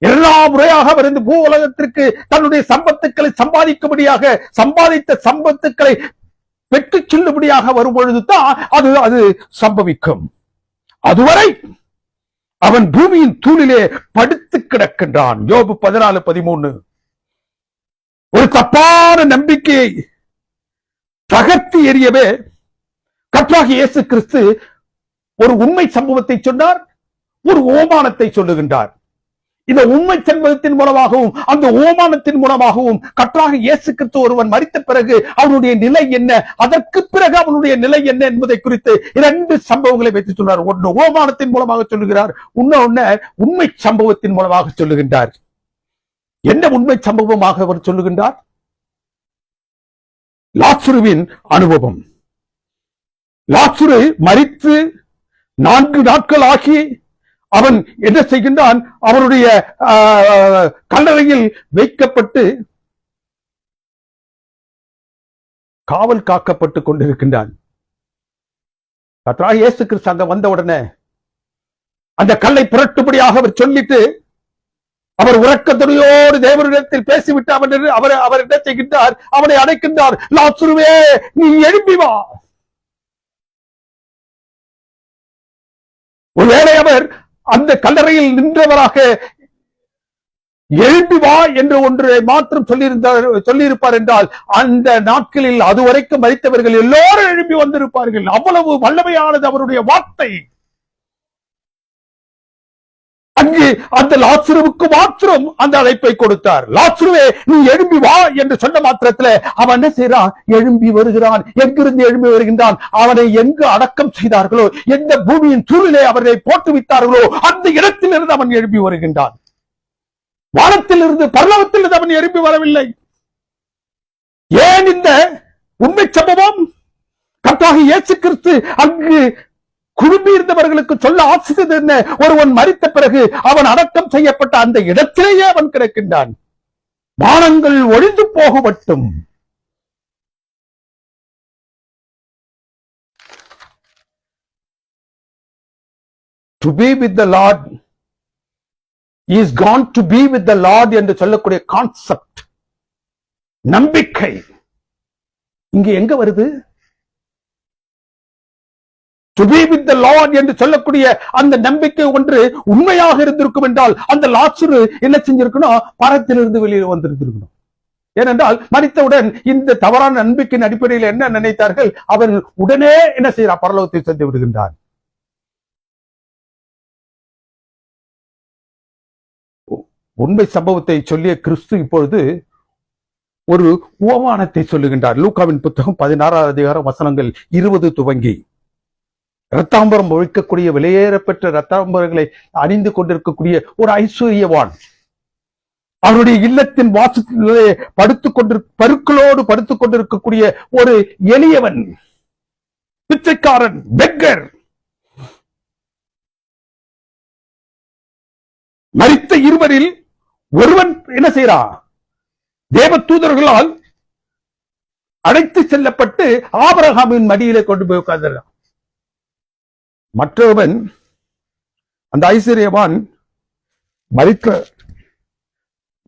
Speaker 2: இரண்டாம் முறையாக அவர் இந்த பூ உலகத்திற்கு தன்னுடைய சம்பத்துக்களை சம்பாதிக்கும்படியாக, சம்பாதித்த சம்பத்துக்களை பெற்று செல்லும்படியாக வரும் பொழுதுதான் அது சம்பவிக்கும். அதுவரை அவன் பூமியின் தூளிலே படுத்து கிடக்கின்றான். யோபு 14:13. ஒரு தப்பான நம்பிக்கையை தகர்த்து எறியவே கர்த்தராகிய இயேசு கிறிஸ்து ஒரு உண்மை சம்பவத்தை சொன்னார், ஒரு ஓமானத்தை சொல்லுகின்றார். இந்த உண்மை சம்பவத்தின் மூலமாகவும் அந்த ஓமானத்தின் மூலமாகவும் கர்த்தராகிய இயேசு கிறிஸ்து ஒருவன் மரித்த பிறகு அவனுடைய நிலை என்ன, அதற்கு பிறகு அவனுடைய நிலை என்ன என்பதை குறித்து 2 சம்பவங்களை வைத்து சொன்னார். ஒன்று ஓமானத்தின் மூலமாக சொல்லுகிறார், இன்னொன்னு உண்மை சம்பவத்தின் மூலமாக சொல்லுகின்றார். என்ன உண்மை சம்பவமாக அவர் சொல்லுகின்றார்? லாசருவின் அனுபவம். லாசரு மரித்து 4 நாட்கள் ஆகி அவன் என்ன செய்கின்றான்? அவனுடைய கல்லறையில் வைக்கப்பட்டு காவல் காக்கப்பட்டு கொண்டிருக்கின்றான். கர்த்தராகிய இயேசு கிறிஸ்து அங்க வந்த உடனே அந்த கல்லை புரட்டும்படியாக அவர் சொல்லிட்டு அவர் உறக்கத்துறையோடு தேவனிடத்தில் பேசிவிட்டு அவர் என்ன செய்கின்றார்? அவனை அழைக்கின்றார். லாசருவே, நீ எழும்பி வா. ஒருவேளை அவர் அந்த கல்லறையில் நின்றவராக எழும்பி வா என்று ஒன்றை மாற்றம் சொல்லியிருப்பார் என்றால், அந்த நாட்களில் அதுவரைக்கும் மரித்தவர்கள் எல்லோரும் எழுப்பி வந்திருப்பார்கள். அவ்வளவு வல்லமையானது அவருடைய வார்த்தை. அங்கு அந்த லாசருவுக்கு மாத்திரம் அந்த அழைப்பை கொடுத்தார். லாசருவே, நீ எழும்பி வா என்று சொன்ன மாத்திரத்தில் அவன் என்ன செய்யறான்? எழும்பி வருகிறான். எங்கிருந்து எழும்பி வருகின்றான்? அவனை எங்கு அடக்கம் செய்தார்களோ, எந்த பூமியின் சூழலை அவரை போட்டு விட்டார்களோ அந்த இடத்திலிருந்து அவன் எழும்பி வருகின்றான். வானத்திலிருந்து, பரலோகத்திலிருந்து அவன் எழும்பி வரவில்லை. ஏன் இந்த உண்மை சம்பவம்? கர்த்தராகிய இயேசு கிறிஸ்து அங்கு குழும்பி இருந்தவர்களுக்கு சொல்ல ஆசிரியர் என்ன? ஒருவன் மரித்த பிறகு அவன் அடக்கம் செய்யப்பட்ட அந்த இடத்திலேயே அவன் கிடக்கின்றான். வானங்கள் ஒழிந்து போகட்டும். To be with the Lord is gone to be with the Lord என்று சொல்லக்கூடிய கான்செப்ட், நம்பிக்கை இங்க எங்க வருது? To be with the Lord என்று சொல்லக்கூடிய அந்த நம்பிக்கை ஒன்று உண்மையாக இருந்திருக்கும் என்றால் அந்த லாசரு என்ன செஞ்சிருக்கணும்? பரத்திலிருந்து வெளியே வந்திருந்திருக்கணும். ஏனென்றால் மரித்தவுடன் இந்த தவறான நம்பிக்கையின் அடிப்படையில் என்ன நினைத்தார்கள்? அவன் உடனே என்ன செய்யறான்? பரலோகத்தை சென்று விடுகின்றான். உண்மை சம்பவத்தை சொல்லிய கிறிஸ்து இப்பொழுது ஒரு உவமானத்தை சொல்லுகின்றார். லூக்காவின் புத்தகம் 16 அதிகாரம் வசனங்கள் 20 துவங்கி, இரத்தாம்பரம் ஒழிக்கக்கூடிய விலையேறப்பெற்ற இரத்தாம்பரங்களை அணிந்து கொண்டிருக்கக்கூடிய ஒரு ஐஸ்வர்யவான் அவருடைய இல்லத்தின் வாசத்திலே பருக்களோடு படுத்துக் கொண்டிருக்கக்கூடிய ஒரு எளியவன், பிச்சைக்காரன், பெக்கர், மரித்த இருவரில் ஒருவன் என்ன செய்யறான்? தேவ தூதர்களால் அழைத்து செல்லப்பட்டு ஆபிரகாமின் மடியிலே கொண்டு போய் உட்கார்ந்தான். மற்றவன், அந்த ஐஸ்வர்யவான், மரித்த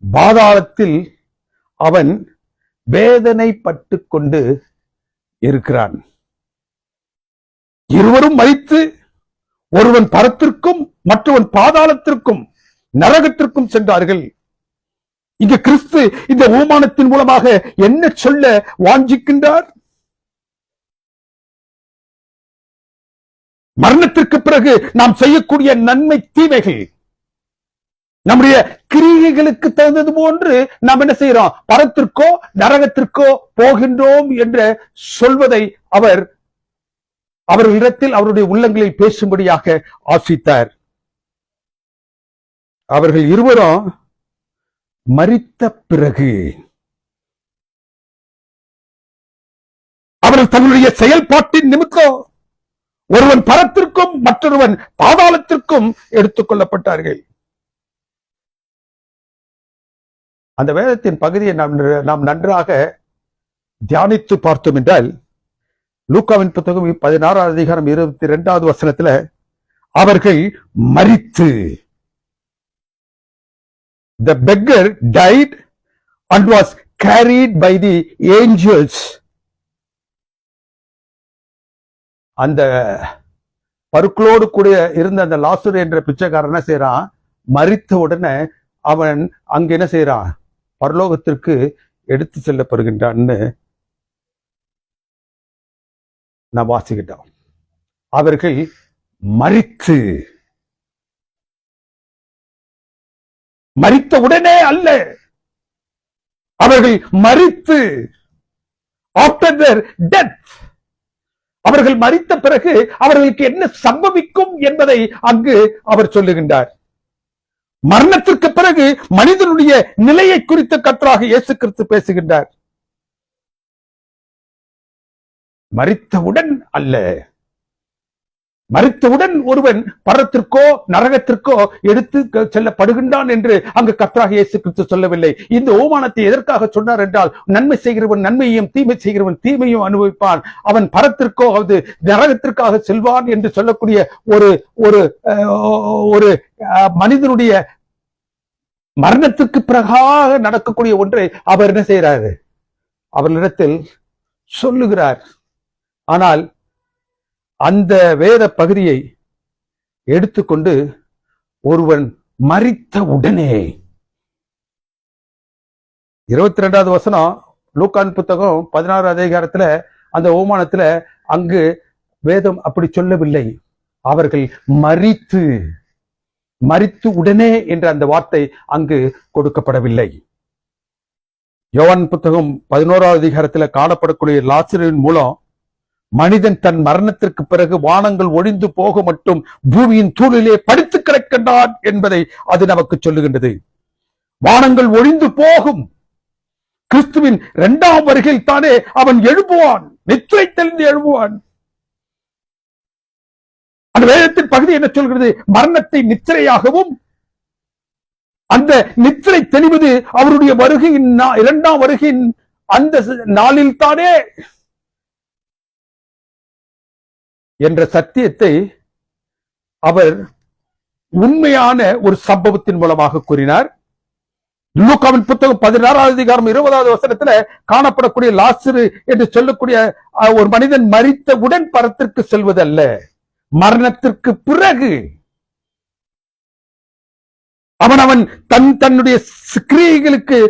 Speaker 2: பாதாளத்தில் அவன் வேதனைப்பட்டு கொண்டு இருக்கிறான். இருவரும் மரித்து ஒருவன் பரத்திற்கும் மற்றவன் பாதாளத்திற்கும் நரகத்திற்கும் சென்றார்கள். இங்கு கிறிஸ்து இந்த உவமானத்தின் மூலமாக என்ன சொல்ல வாஞ்சிக்கின்றார்? மரணத்திற்கு பிறகு நாம் செய்யக்கூடிய நன்மை தீமைகள் நம்முடைய கிரியைகளுக்கு தகுந்தது போன்று நாம் என்ன செய்யறோம்? பரத்திற்கோ நரகத்திற்கோ போகின்றோம் என்று சொல்வதை அவர்களிடத்தில் அவருடைய உள்ளங்களில் பேசும்படியாக ஆசித்தார். அவர்கள் இருவரும் மரித்த பிறகு அவர்கள் தன்னுடைய செயல்பாட்டின் நிமித்தம் ஒருவன் பரத்திற்கும் மற்றொருவன் பாதாளத்திற்கும் எடுத்துக் கொள்ளப்பட்டார்கள். அந்த வேதத்தின் பகுதியை நாம் நன்றாக தியானித்து பார்த்தோம் என்றால், லூக்காவின் புத்தகம் 16 அதிகாரம் 22வது வசனத்துல அவர்கள் மரித்து, the beggar died and was carried by the angels. அந்த பருக்களோடு கூட இருந்த அந்த லாசரு என்ற பிச்சைக்காரன் என்ன செய்யறான்? மரித்த உடனே அவன் அங்க என்ன செய்யறான்? பரலோகத்திற்கு எடுத்து செல்லப்படுகின்றான்னு நான் வாசிக்கிட்டோம். அவர்கள் மரித்த உடனே அல்ல, அவர்கள் மரித்து, ஆஃப்டர் தேர் டெத், அவர்கள் மரித்த பிறகு அவர்களுக்கு என்ன சம்பவிக்கும் என்பதை அங்கு அவர் சொல்லுகின்றார். மரணத்திற்கு பிறகு மனிதனுடைய நிலையை குறித்து கர்த்தராகிய இயேசு கிறிஸ்து பேசுகின்றார். மரித்தவுடன் அல்ல. மரித்தவுடன் ஒருவன் பரத்திற்கோ நரகத்திற்கோ எடுத்து செல்லப்படுகின்றான் என்று அங்கு கர்த்தராகிய இயேசு கிறிஸ்து சொல்லவில்லை. இந்த ஓமானத்தை எதற்காக சொன்னார் என்றால், நன்மை செய்கிறவன் நன்மையையும் தீமை செய்கிறவன் தீமையும் அனுபவிப்பான், அவன் பரத்திற்கோ அது நரகத்திற்காக செல்வான் என்று சொல்லக்கூடிய ஒரு ஒரு ஒரு மனிதனுடைய மரணத்திற்கு பிறகாக நடக்கக்கூடிய ஒன்றை அவர் என்ன செய்கிறாரு, அவர்களிடத்தில் சொல்லுகிறார். ஆனால் அந்த வேத பகுதியை எடுத்துக்கொண்டு ஒருவன் மரித்த உடனே 22வது வசனம் லூக்கான் புத்தகம் 16 அதிகாரத்துல அந்த ஓமானத்துல அங்கு வேதம் அப்படி சொல்லவில்லை. அவர்கள் மரித்து உடனே என்ற அந்த வார்த்தை அங்கு கொடுக்கப்படவில்லை. யோவான் புத்தகம் 11வது அதிகாரத்துல காணப்படக்கூடிய லாசருவின் மூலம் மனிதன் தன் மரணத்திற்கு பிறகு வானங்கள் ஒழிந்து போக மட்டும் பூமியின் தூளிலே படித்து கிடக்கின்றான் என்பதை அது நமக்கு சொல்லுகின்றது. வானங்கள் ஒழிந்து போகும். கிறிஸ்துவின் 2ஆம் வருகையில் தானே அவன் எழுப்புவான், நித்திரை தெளிந்து எழுப்புவான். அந்த வேதத்தின் பகுதி என்ன சொல்கிறது? மரணத்தை நித்திரையாகவும், அந்த நித்திரை தெளிவது அவருடைய வருகையின் 2ஆம் வருகையின் அந்த நாளில் தானே என்ற சத்தியத்தை அவர் உண்மையான ஒரு சம்பவத்தின் மூலமாக கூறினார். லூக்காவின் புத்தகம் 16வது அதிகாரம் 20வது வசனத்துல காணப்படக்கூடிய லாசரு என்று சொல்லக்கூடிய ஒரு மனிதன் மரித்தவுடன் பரத்திற்கு செல்வதல்ல, மரணத்திற்கு பிறகு அவன் தன்னுடைய கிரியைகளுக்கு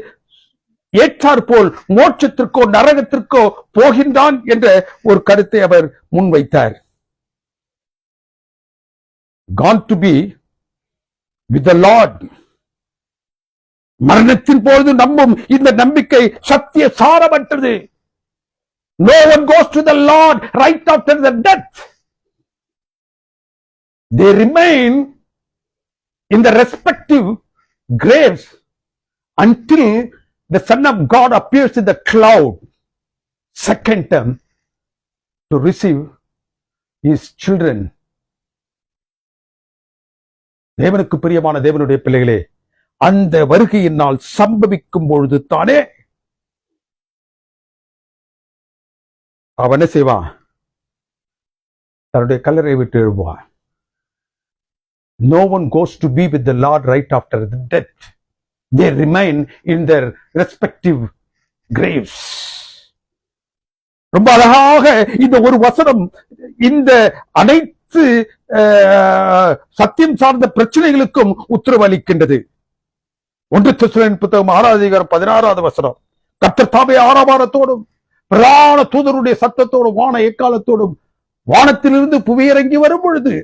Speaker 2: ஏற்றாற் போல் மோட்சத்திற்கோ நரகத்திற்கோ போகின்றான் என்ற ஒரு கருத்தை அவர் முன்வைத்தார். Gone to be with the Lord. மரணத்தின் பொழுது நம்பும் இந்த நம்பிக்கை சத்திய சாரமற்றது. No one goes to the Lord right after the death. They remain in the respective graves until the Son of God appears in the cloud, second term, to receive his children. தேவனுக்கு பிரியமான தேவனுடைய பிள்ளைகளே, அந்த வருகையினால் சம்பவிக்கும் பொழுது தானே அவன் என்ன செய்வான்? தன்னுடைய கல்லறை விட்டு எழுவான். No one goes to be with the Lord right after the death. They remain in their respective graves. ரொம்ப அழகாக இந்த ஒரு வசனம் இந்த அனைத்து சத்தியம் சார்ந்த பிரச்சனைகளுக்கும் உத்தரவளிக்கின்றது. 1 தெசலோனிக்கேயர் புத்தகம் 6வது அதிகாரம் 16வது வசனம், கர்த்தர் தாமே ஆரவாரத்தோடும் பிரதான தூதருடைய சத்தத்தோடும் வான எக்காலத்தோடும் வானத்திலிருந்து புவியிறங்கி வரும் பொழுது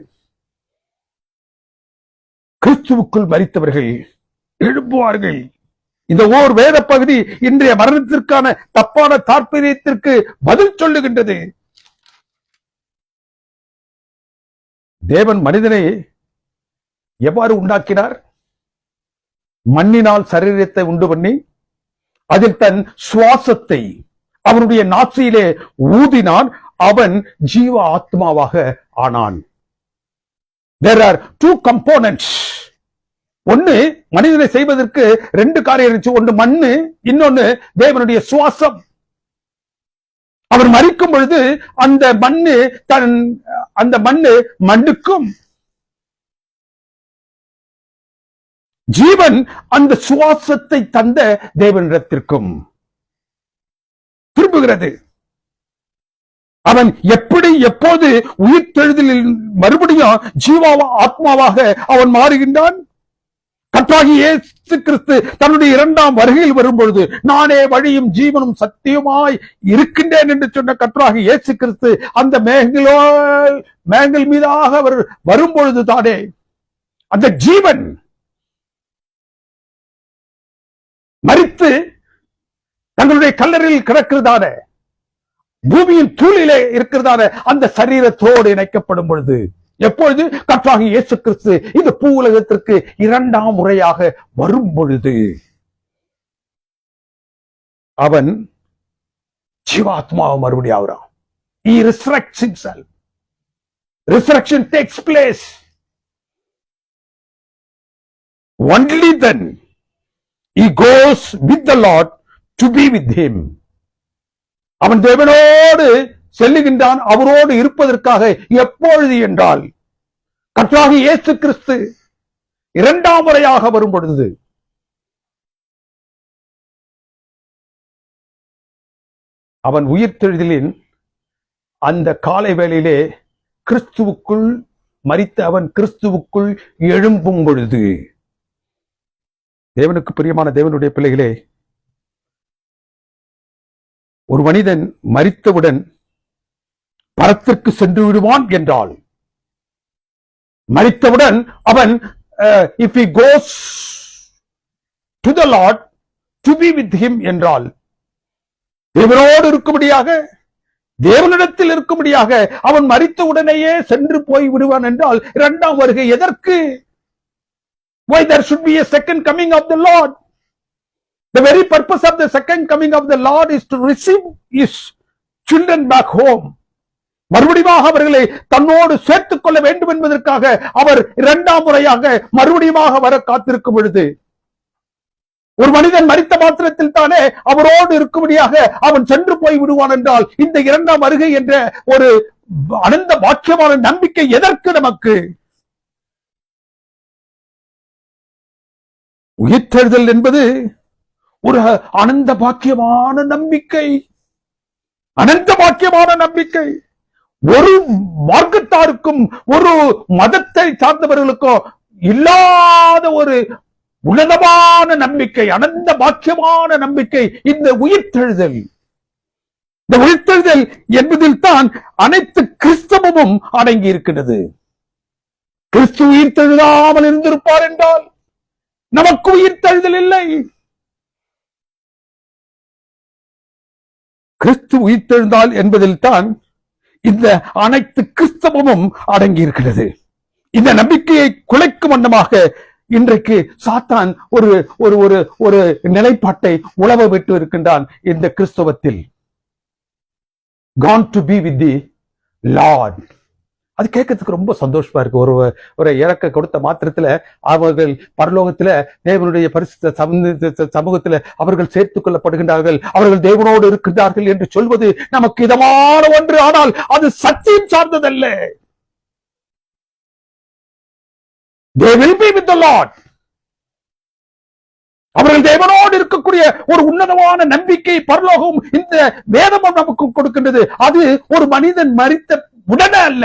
Speaker 2: கிறிஸ்துவுக்குள் மரித்தவர்கள் எழுப்புவார்கள். இந்த ஓர் வேத பகுதி இன்றைய மரணத்திற்கான தப்பான தாற்பயத்திற்கு பதில் சொல்லுகின்றது. தேவன் மனிதனை எவ்வாறு உண்டாக்கினார்? மண்ணினால் சரீரத்தை உண்டு பண்ணி அதில் தன் சுவாசத்தை அவனுடைய நாசியிலே ஊதினான். அவன் ஜீவ ஆத்மாவாக ஆனான். There are two components. ஒன்னு மனிதனை செய்வதற்கு 2 காரியம் இருந்துச்சு. ஒன்று மண்ணு, இன்னொன்னு தேவனுடைய சுவாசம். அவர் மரிக்கும் பொழுது அந்த மண்ணு மண்ணுக்கும், ஜீவன் அந்த சுவாசத்தை தந்த தேவனிடத்திற்கும் திரும்புகிறது. அவன் எப்படி எப்போது உயிர்த்தெழுதலில் மறுபடியும் ஜீவா ஆத்மாவாக அவன் மாறுகின்றான்? கர்த்தராகிய இயேசு கிறிஸ்து தன்னுடைய 2ஆம் வருகையில் வரும்பொழுது, நானே வழியும் ஜீவனும் சத்தியமாய் இருக்கின்றேன் என்று சொன்ன கர்த்தராகிய இயேசு கிறிஸ்து அந்த மேகங்கள் மீதாக அவர் வரும்பொழுது தானே அந்த ஜீவன் மரித்து தங்களுடைய கல்லறையில் கிடக்கிறதான பூமியின் தூளிலே இருக்கிறதான அந்த சரீரத்தோடு இணைக்கப்படும் பொழுது, எப்பொழுது கர்த்தராகிய இயேசு கிறிஸ்து இந்த பூ உலகத்திற்கு 2ஆம் முறையாக வரும் பொழுது அவன் ஜீவாத்மாவை மறுபடியும் ஆகிறான். He resurrects himself. Resurrection takes place. Only then he goes with the Lord to be with him. அவன் தேவனோடு செல்லுகின்றான், அவரோடு இருப்பதற்காக. எப்பொழுது என்றால் கர்த்தராகிய இயேசு கிறிஸ்து இரண்டாம் முறையாக வரும் பொழுது. அவன் உயிர்த்தெழுதலின் அந்த காலை வேளையிலே கிறிஸ்துவுக்குள் மரித்த அவன் கிறிஸ்துவுக்குள் எழும்பும் பொழுது. தேவனுக்கு பிரியமான தேவனுடைய பிள்ளைகளே, ஒரு மனிதன் மரித்தவுடன் பரத்திற்கு சென்று விடுவான் என்றால், மரித்தவுடன் அவன் if he goes to the Lord to be with him என்றால், தேவனோடு இருக்கும்படியாக, தேவனிடத்தில் இருக்கும்படியாக அவன் மரித்த உடனேயே சென்று போய் விடுவான் என்றால், இரண்டாம் வருகை எதற்கு? Why there should be a second coming of the Lord? The very purpose of the second coming of the Lord is to receive his children back home. மறுபடியும் அவர்களை தன்னோடு சேர்த்துக் கொள்ள வேண்டும் என்பதற்காக அவர் இரண்டாம் முறையாக மறுபடியும் வர காத்திருக்கும் பொழுது, ஒரு மனிதன் மரித்த மாத்திரத்தில் தானே அவரோடு இருக்கும்படியாக அவன் சென்று போய் விடுவான் என்றால், இந்த இரண்டாம் வருகை என்ற ஒரு அனந்த பாக்கியமான நம்பிக்கை எதற்கு நமக்கு? உயிர்த்தெழுதல் என்பது ஒரு அனந்த பாக்கியமான நம்பிக்கை. அனந்த பாக்கியமான நம்பிக்கை. ஒரு மார்க்கத்தாருக்கும் ஒரு மதத்தை சார்ந்தவர்களுக்கோ இல்லாத ஒரு உன்னதமான நம்பிக்கை, அனந்த பாக்கியமான நம்பிக்கை இந்த உயிர்த்தெழுதல். இந்த உயிர்த்தெழுதல் என்பதில் தான் அனைத்து கிறிஸ்தவமும் அடங்கி இருக்கிறது. கிறிஸ்து உயிர்த்தெழுதாமல் இருந்திருப்பார் என்றால் நமக்கு உயிர்த்தெழுதல் இல்லை. கிறிஸ்து உயிர்த்தெழுந்தால் என்பதில் தான் இந்த அனைத்து கிறிஸ்தவமும் அடங்கி இருக்கிறது. இந்த நம்பிக்கையை குலைக்கும் வண்ணமாக இன்றைக்கு சாத்தான் ஒரு ஒரு ஒரு ஒரு நிலைப்பாட்டை உழவ விட்டு இருக்கின்றான் இந்த கிறிஸ்தவத்தில். Gone to be with the Lord. அது கேட்கறதுக்கு ரொம்ப சந்தோஷமா இருக்கு. ஒரு இறக்க கொடுத்த மாத்திரத்துல அவர்கள் பரலோகத்துல தேவனுடைய பரிசுத்த சமூகத்துல அவர்கள் சேர்த்துக் கொள்ளப்படுகின்றார்கள், அவர்கள் தேவனோடு இருக்கின்றார்கள் என்று சொல்வது நமக்கு இதமான ஒன்று. ஆனால் அது சத்தியம் சார்ந்ததல்ல. They will be with the Lord. அவர்கள் தேவனோடு இருக்கக்கூடிய ஒரு உன்னதமான நம்பிக்கை பரலோகம் இந்த வேதமும் நமக்கு கொடுக்கின்றது. அது ஒரு மனிதன் மரித்த உடனே அல்ல.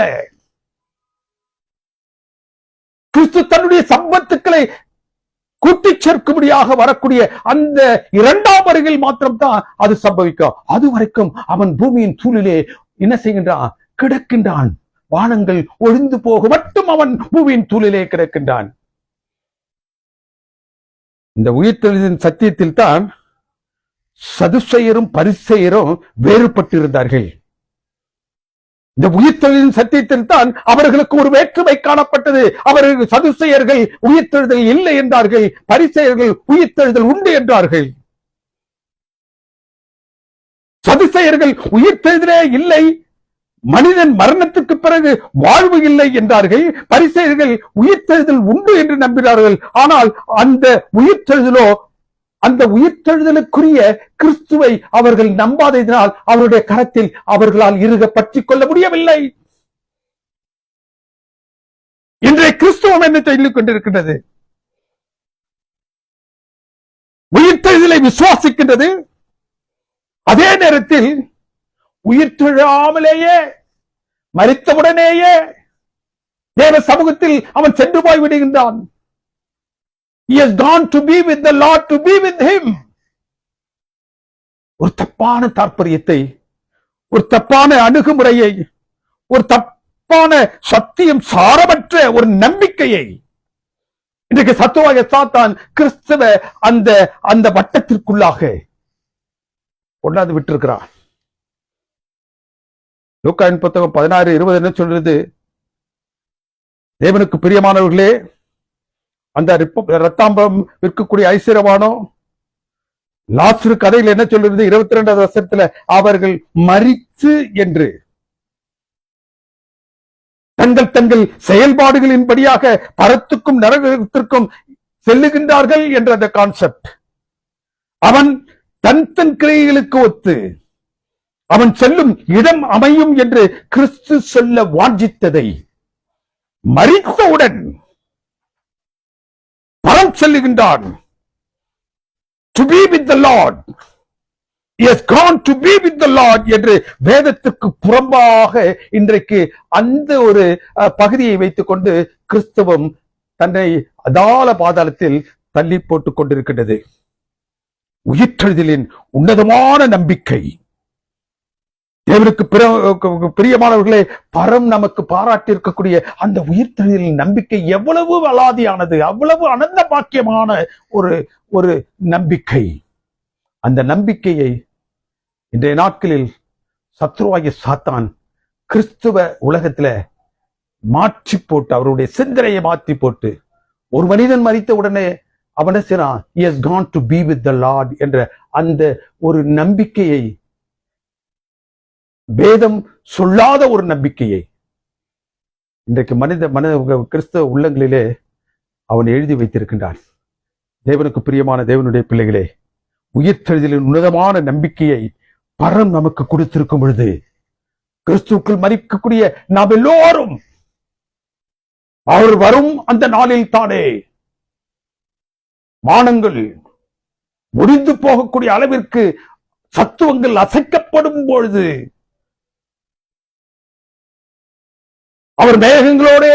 Speaker 2: கிறிஸ்து தன்னுடைய சம்பத்துக்களை கூட்டி சேர்க்கும்படியாக வரக்கூடிய அந்த இரண்டாம் வருகையில் மாத்திரம்தான் அது சம்பவிக்கும். அது வரைக்கும் அவன் பூமியின் தூளிலே என்ன செய்கின்றான்? கிடக்கின்றான். வானங்கள் ஒழிந்து போக மட்டும் அவன் பூமியின் தூளிலே கிடக்கின்றான். இந்த உயிர்த்தெழுதலின் சத்தியத்தில் தான் சதுசேயரும் பரிசேயரும் வேறுபட்டிருந்தார்கள். இந்த உயிர்த்தெழுதலின் சத்தியத்தில் தான் அவர்களுக்கு ஒரு வேற்றுமை காணப்பட்டது. அவர்கள் சதுசேயர்கள் உயிர்த்தெழுதல் இல்லை என்றார்கள், பரிசேயர்கள் உயிர்த்தெழுதல் உண்டு என்றார்கள். சதுசேயர்கள் உயிர்த்தெழுதலே இல்லை, மனிதன் மரணத்துக்கு பிறகு வாழ்வு இல்லை என்றார்கள். பரிசேயர்கள் உயிர்த்தெழுதல் உண்டு என்று நம்பினார்கள். ஆனால் அந்த உயிர்த்தெழுதலோ, அந்த உயிர்த்தெழுதலுக்குரிய கிறிஸ்துவை அவர்கள் நம்பாததினால் அவருடைய கரத்தில் அவர்களால் இறுக பற்றிக் கொள்ள முடியவில்லை. இன்றைய கிறிஸ்துவம் என்ன சொல்லிக் கொண்டிருக்கின்றது? உயிர்த்தெழுதலை விசுவாசிக்கின்றது. அதே நேரத்தில் உயிர்த்தெழாமலேயே மரித்தவுடனேயே தேவ சமூகத்தில் அவன் சென்று போய் விடுகின்றான். He has gone to be with the Lord, to be with him. ஒரு தப்பான தாற்பயத்தை, ஒரு தப்பான அணுகுமுறையை, ஒரு தப்பான சத்தியம் சாரமற்ற ஒரு நம்பிக்கையை இன்றைக்கு சத்துவாக சாத்தான் கிறிஸ்தவ அந்த வட்டத்திற்குள்ளாக கொண்டாந்து விட்டிருக்கிறான். லூக்காவின் புத்தகம் 16:20 என்ன சொல்றது? தேவனுக்கு பிரியமானவர்களே, அந்த ரத்தாம்பரம் விற்கக்கூடிய ஐஸ்வர்யவானோ லாசரு கதையில் என்ன சொல்றது? 22வது வசனத்துல அவர்கள் மரித்து என்று தங்கள் தங்கள் செயல்பாடுகளின்படியாக பரத்துக்கும் நரகத்திற்கும் செல்லுகின்றார்கள் என்ற அந்த கான்செப்ட். அவன் தன் தன் கிரியைகளுக்கு ஒத்து அவன் செல்லும் இடம் அமையும் என்று கிறிஸ்து சொல்ல வாஞ்சித்ததை மரித்தவுடன் பரம் செல்லுகின்றான். To be with the Lord. He has gone to be with the Lord என்று வேதத்துக்கு புறம்பாக இன்றைக்கு அந்த ஒரு பகுதியை வைத்துக் கொண்டு கிறிஸ்தவம் தன்னை அதால பாதாளத்தில் தள்ளி போட்டுக் கொண்டிருக்கின்றது. உயிர்த்தெழுதலின் உன்னதமான நம்பிக்கை, தேவனுக்கு பிரியமானவர்களே, பரம் நமக்கு பாராட்டி இருக்கக்கூடிய அந்த உயிர்த்தெழுதலின் நம்பிக்கை எவ்வளவு அலாதியானது, அவ்வளவு அனந்த பாக்கியமான ஒரு நம்பிக்கை. அந்த நம்பிக்கையை இன்றைய நாட்களில் சத்ருவாகிய சாத்தான் கிறிஸ்துவ உலகத்துல மாற்றி போட்டு, அவருடைய சிந்தனையை மாற்றி போட்டு, ஒரு மனிதன் மரித்த உடனே அவன் செய்றான், he has gone to be with the Lord என்ற அந்த ஒரு நம்பிக்கையை, வேதம் சொல்லாத ஒரு நம்பிக்கையை இன்றைக்கு மனித கிறிஸ்தவ உள்ளங்களிலே அவன் எழுதி வைத்திருக்கின்றான். தேவனுக்கு பிரியமான தேவனுடைய பிள்ளைகளே, உயிர்த்தெழுதலின் உன்னதமான நம்பிக்கையை பரம் நமக்கு கொடுத்திருக்கும் பொழுது, கிறிஸ்துவுக்குள் மரிக்கக்கூடிய நாம் எல்லோரும் அவர் வரும் அந்த நாளில் தானே வானங்கள் முடிந்து போகக்கூடிய அளவிற்கு சத்துவங்கள் அசைக்கப்படும் பொழுது, அவர் மேகங்களோடே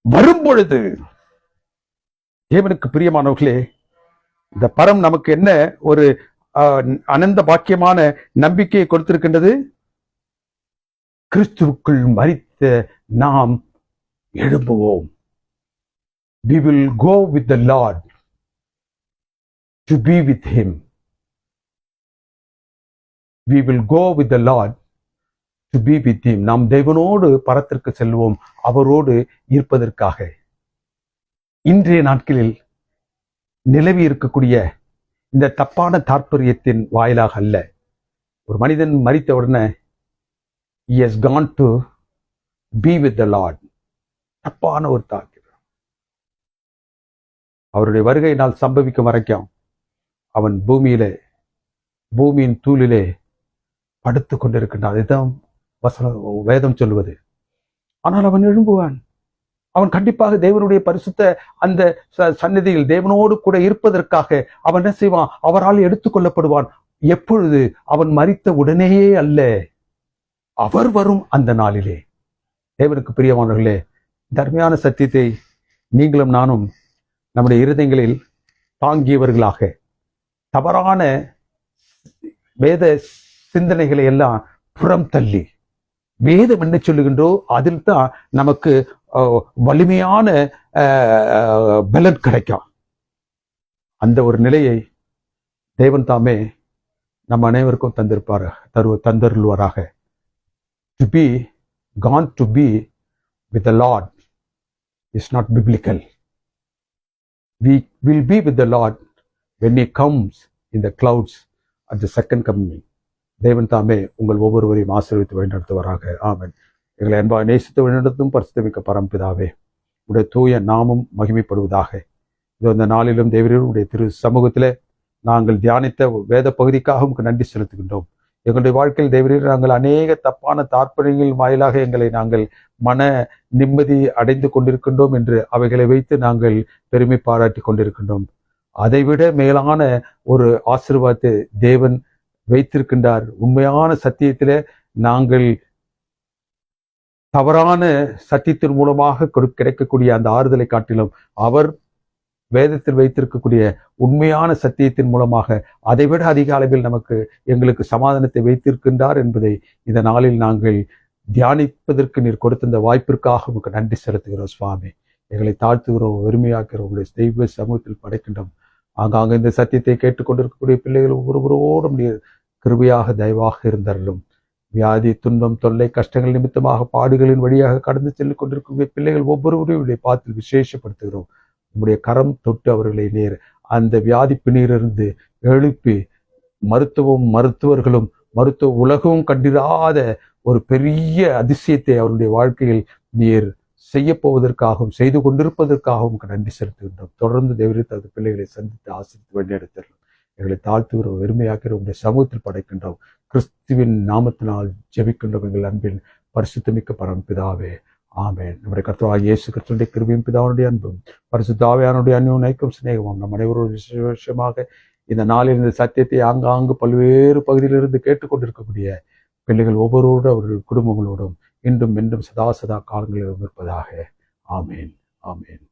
Speaker 2: வரும் பொழுது, தேவனுக்கு பிரியமானவர்களே, இந்த பரம் நமக்கு என்ன ஒரு அனந்த பாக்கியமான நம்பிக்கையை கொடுத்திருக்கின்றது. கிறிஸ்துவுக்குள் மரித்த நாம் எழும்புவோம். We will go with the Lord to be with him. We will go with the Lord to be with him. நாம் தேவனோடு பரத்திற்கு செல்வோம், அவரோடு இருப்பதற்காக. இன்றைய நாட்களில் நிலவி இருக்கக்கூடிய இந்த தப்பான தாற்பயத்தின் வாயிலாக அல்ல. ஒரு மனிதன் மரித்த உடனே he has gone to be with the Lord, தப்பான ஒரு தாக்கம். அவருடைய வருகை நாள் சம்பவிக்கும் வரைக்கும் அவன் பூமியின் தூளிலே படுத்து கொண்டிருக்கின்றான். அதுதான் வேதம் சொல்லுவது. ஆனால் அவன் எழும்புவான். அவன் கண்டிப்பாக தேவனுடைய பரிசுத்த அந்த சந்நிதியில் தேவனோடு கூட இருப்பதற்காக அவன் என்ன செய்வான்? அவரால் எடுத்துக்கொள்ளப்படுவான். எப்பொழுது? அவன் மரித்த உடனேயே அல்ல, அவர் வரும் அந்த நாளிலே. தேவனுக்கு பிரியமானவர்களே, தர்மையான சத்தியத்தை நீங்களும் நானும் நம்முடைய இருதயங்களில் தாங்கியவர்களாக, தவறான வேத சிந்தனைகளை எல்லாம் புறம் தள்ளி, வேதம் என்ன சொல்லுகின்றோ அதில் தான் நமக்கு வலிமையான பலன் கிடைக்கும். அந்த ஒரு நிலையை தேவன் தாமே நம் அனைவருக்கும் தந்தருள்வாராக. To be gone to be with the Lord is not biblical. We will be with the Lord when he comes in the clouds at the second coming. தேவன் தாமே உங்கள் ஒவ்வொருவரையும் ஆசீர்வதித்து வழிநடத்துவாராக. ஆமென். எங்களை அன்பாக நேசித்து வழிநடத்தும் பரிசுத்தமிக்க பரம்பிதாவே, உடைய தூய நாமம் மகிமைப்படுவதாக. இது அந்த நாளிலும் தேவருடைய திரு சமூகத்திலே நாங்கள் தியானித்த வேத பகுதிக்காக உங்களுக்கு நன்றி செலுத்துகின்றோம். எங்களுடைய வாழ்க்கையில் தேவரீர், நாங்கள் அநேக தப்பான தாற்பயங்கள் வாயிலாக எங்களை நாங்கள் மன நிம்மதி அடைந்து கொண்டிருக்கின்றோம் என்று அவைகளை வைத்து நாங்கள் பெருமை பாராட்டி கொண்டிருக்கின்றோம். அதைவிட மேலான ஒரு ஆசீர்வாதத்தை தேவன் வைத்திருக்கின்றார். உண்மையான சத்தியத்திலே நாங்கள் தவறான சத்தியத்தின் மூலமாக கிடைக்கக்கூடிய அந்த ஆறுதலை காட்டிலும் அவர் வேதத்தில் வைத்திருக்கக்கூடிய உண்மையான சத்தியத்தின் மூலமாக அதைவிட அதிக அளவில் எங்களுக்கு சமாதானத்தை வைத்திருக்கின்றார் என்பதை இந்த நாளில் நாங்கள் தியானிப்பதற்கு நீர் கொடுத்த இந்த வாய்ப்பிற்காக உங்களுக்கு நன்றி செலுத்துகிறோம் சுவாமி. எங்களை தாழ்த்துகிறோம், வெறுமையாக்கிறோம், உங்களுடைய தெய்வ சமூகத்தில் படைக்கின்றோம். ஆங்காங்க இந்த சத்தியத்தை கேட்டுக்கொண்டிருக்கக்கூடிய பிள்ளைகள் ஒவ்வொருவரோடும் நீர் கிருபையாக தயவாக இருந்தருளும். வியாதி, துன்பம், தொல்லை, கஷ்டங்கள் நிமித்தமாக பாடுகளின் வழியாக கடந்து செல்லிக் கொண்டிருக்கக்கூடிய பிள்ளைகள் ஒவ்வொருவரையும் பார்த்து விசேஷப்படுத்துகிறோம். உங்களுடைய கரம் தொட்டு அவர்களை நேர் அந்த வியாதி பிணியிலிருந்து எழுப்பி மருத்துவர்களும் மருத்துவ உலகமும் கண்டிராத ஒரு பெரிய அதிசயத்தை அவருடைய வாழ்க்கையில் நீர் செய்ய போவதற்காகவும் செய்து கொண்டிருப்பதற்காகவும் நன்றி செலுத்துகின்றோம். தொடர்ந்து தேவரீர் தனது பிள்ளைகளை சந்தித்து ஆசிரித்து வழிநடத்துகிறோம். எங்களை தாழ்த்துகிற வெறுமையாக்கிற உடைய சமூகத்தில் படைக்கின்றோம். கிறிஸ்துவின் நாமத்தினால் ஜெபிக்கின்றோம் எங்கள் அன்பின் பரிசுத்தமிக்க பரம்பிதாவே, ஆமென். நம்முடைய கர்த்தராகிய இயேசு கிறிஸ்துவினுடைய கிருபையும் பிதாவுடைய அன்பும் பரிசுத்த ஆவியானவருடைய அந்யோன்யம் சிநேகமும் நம் அனைவரோடு விசேஷமாக இந்த நாளில் இந்த சத்தியத்தை ஆங்காங்கு பல்வேறு பகுதியிலிருந்து கேட்டுக்கொண்டிருக்கக்கூடிய பிள்ளைகள் ஒவ்வொருவரோடும் அவர்கள் குடும்பங்களோடும் இன்றும் சதா காலங்களிலும் இருப்பதாக. ஆமேன், ஆமேன்.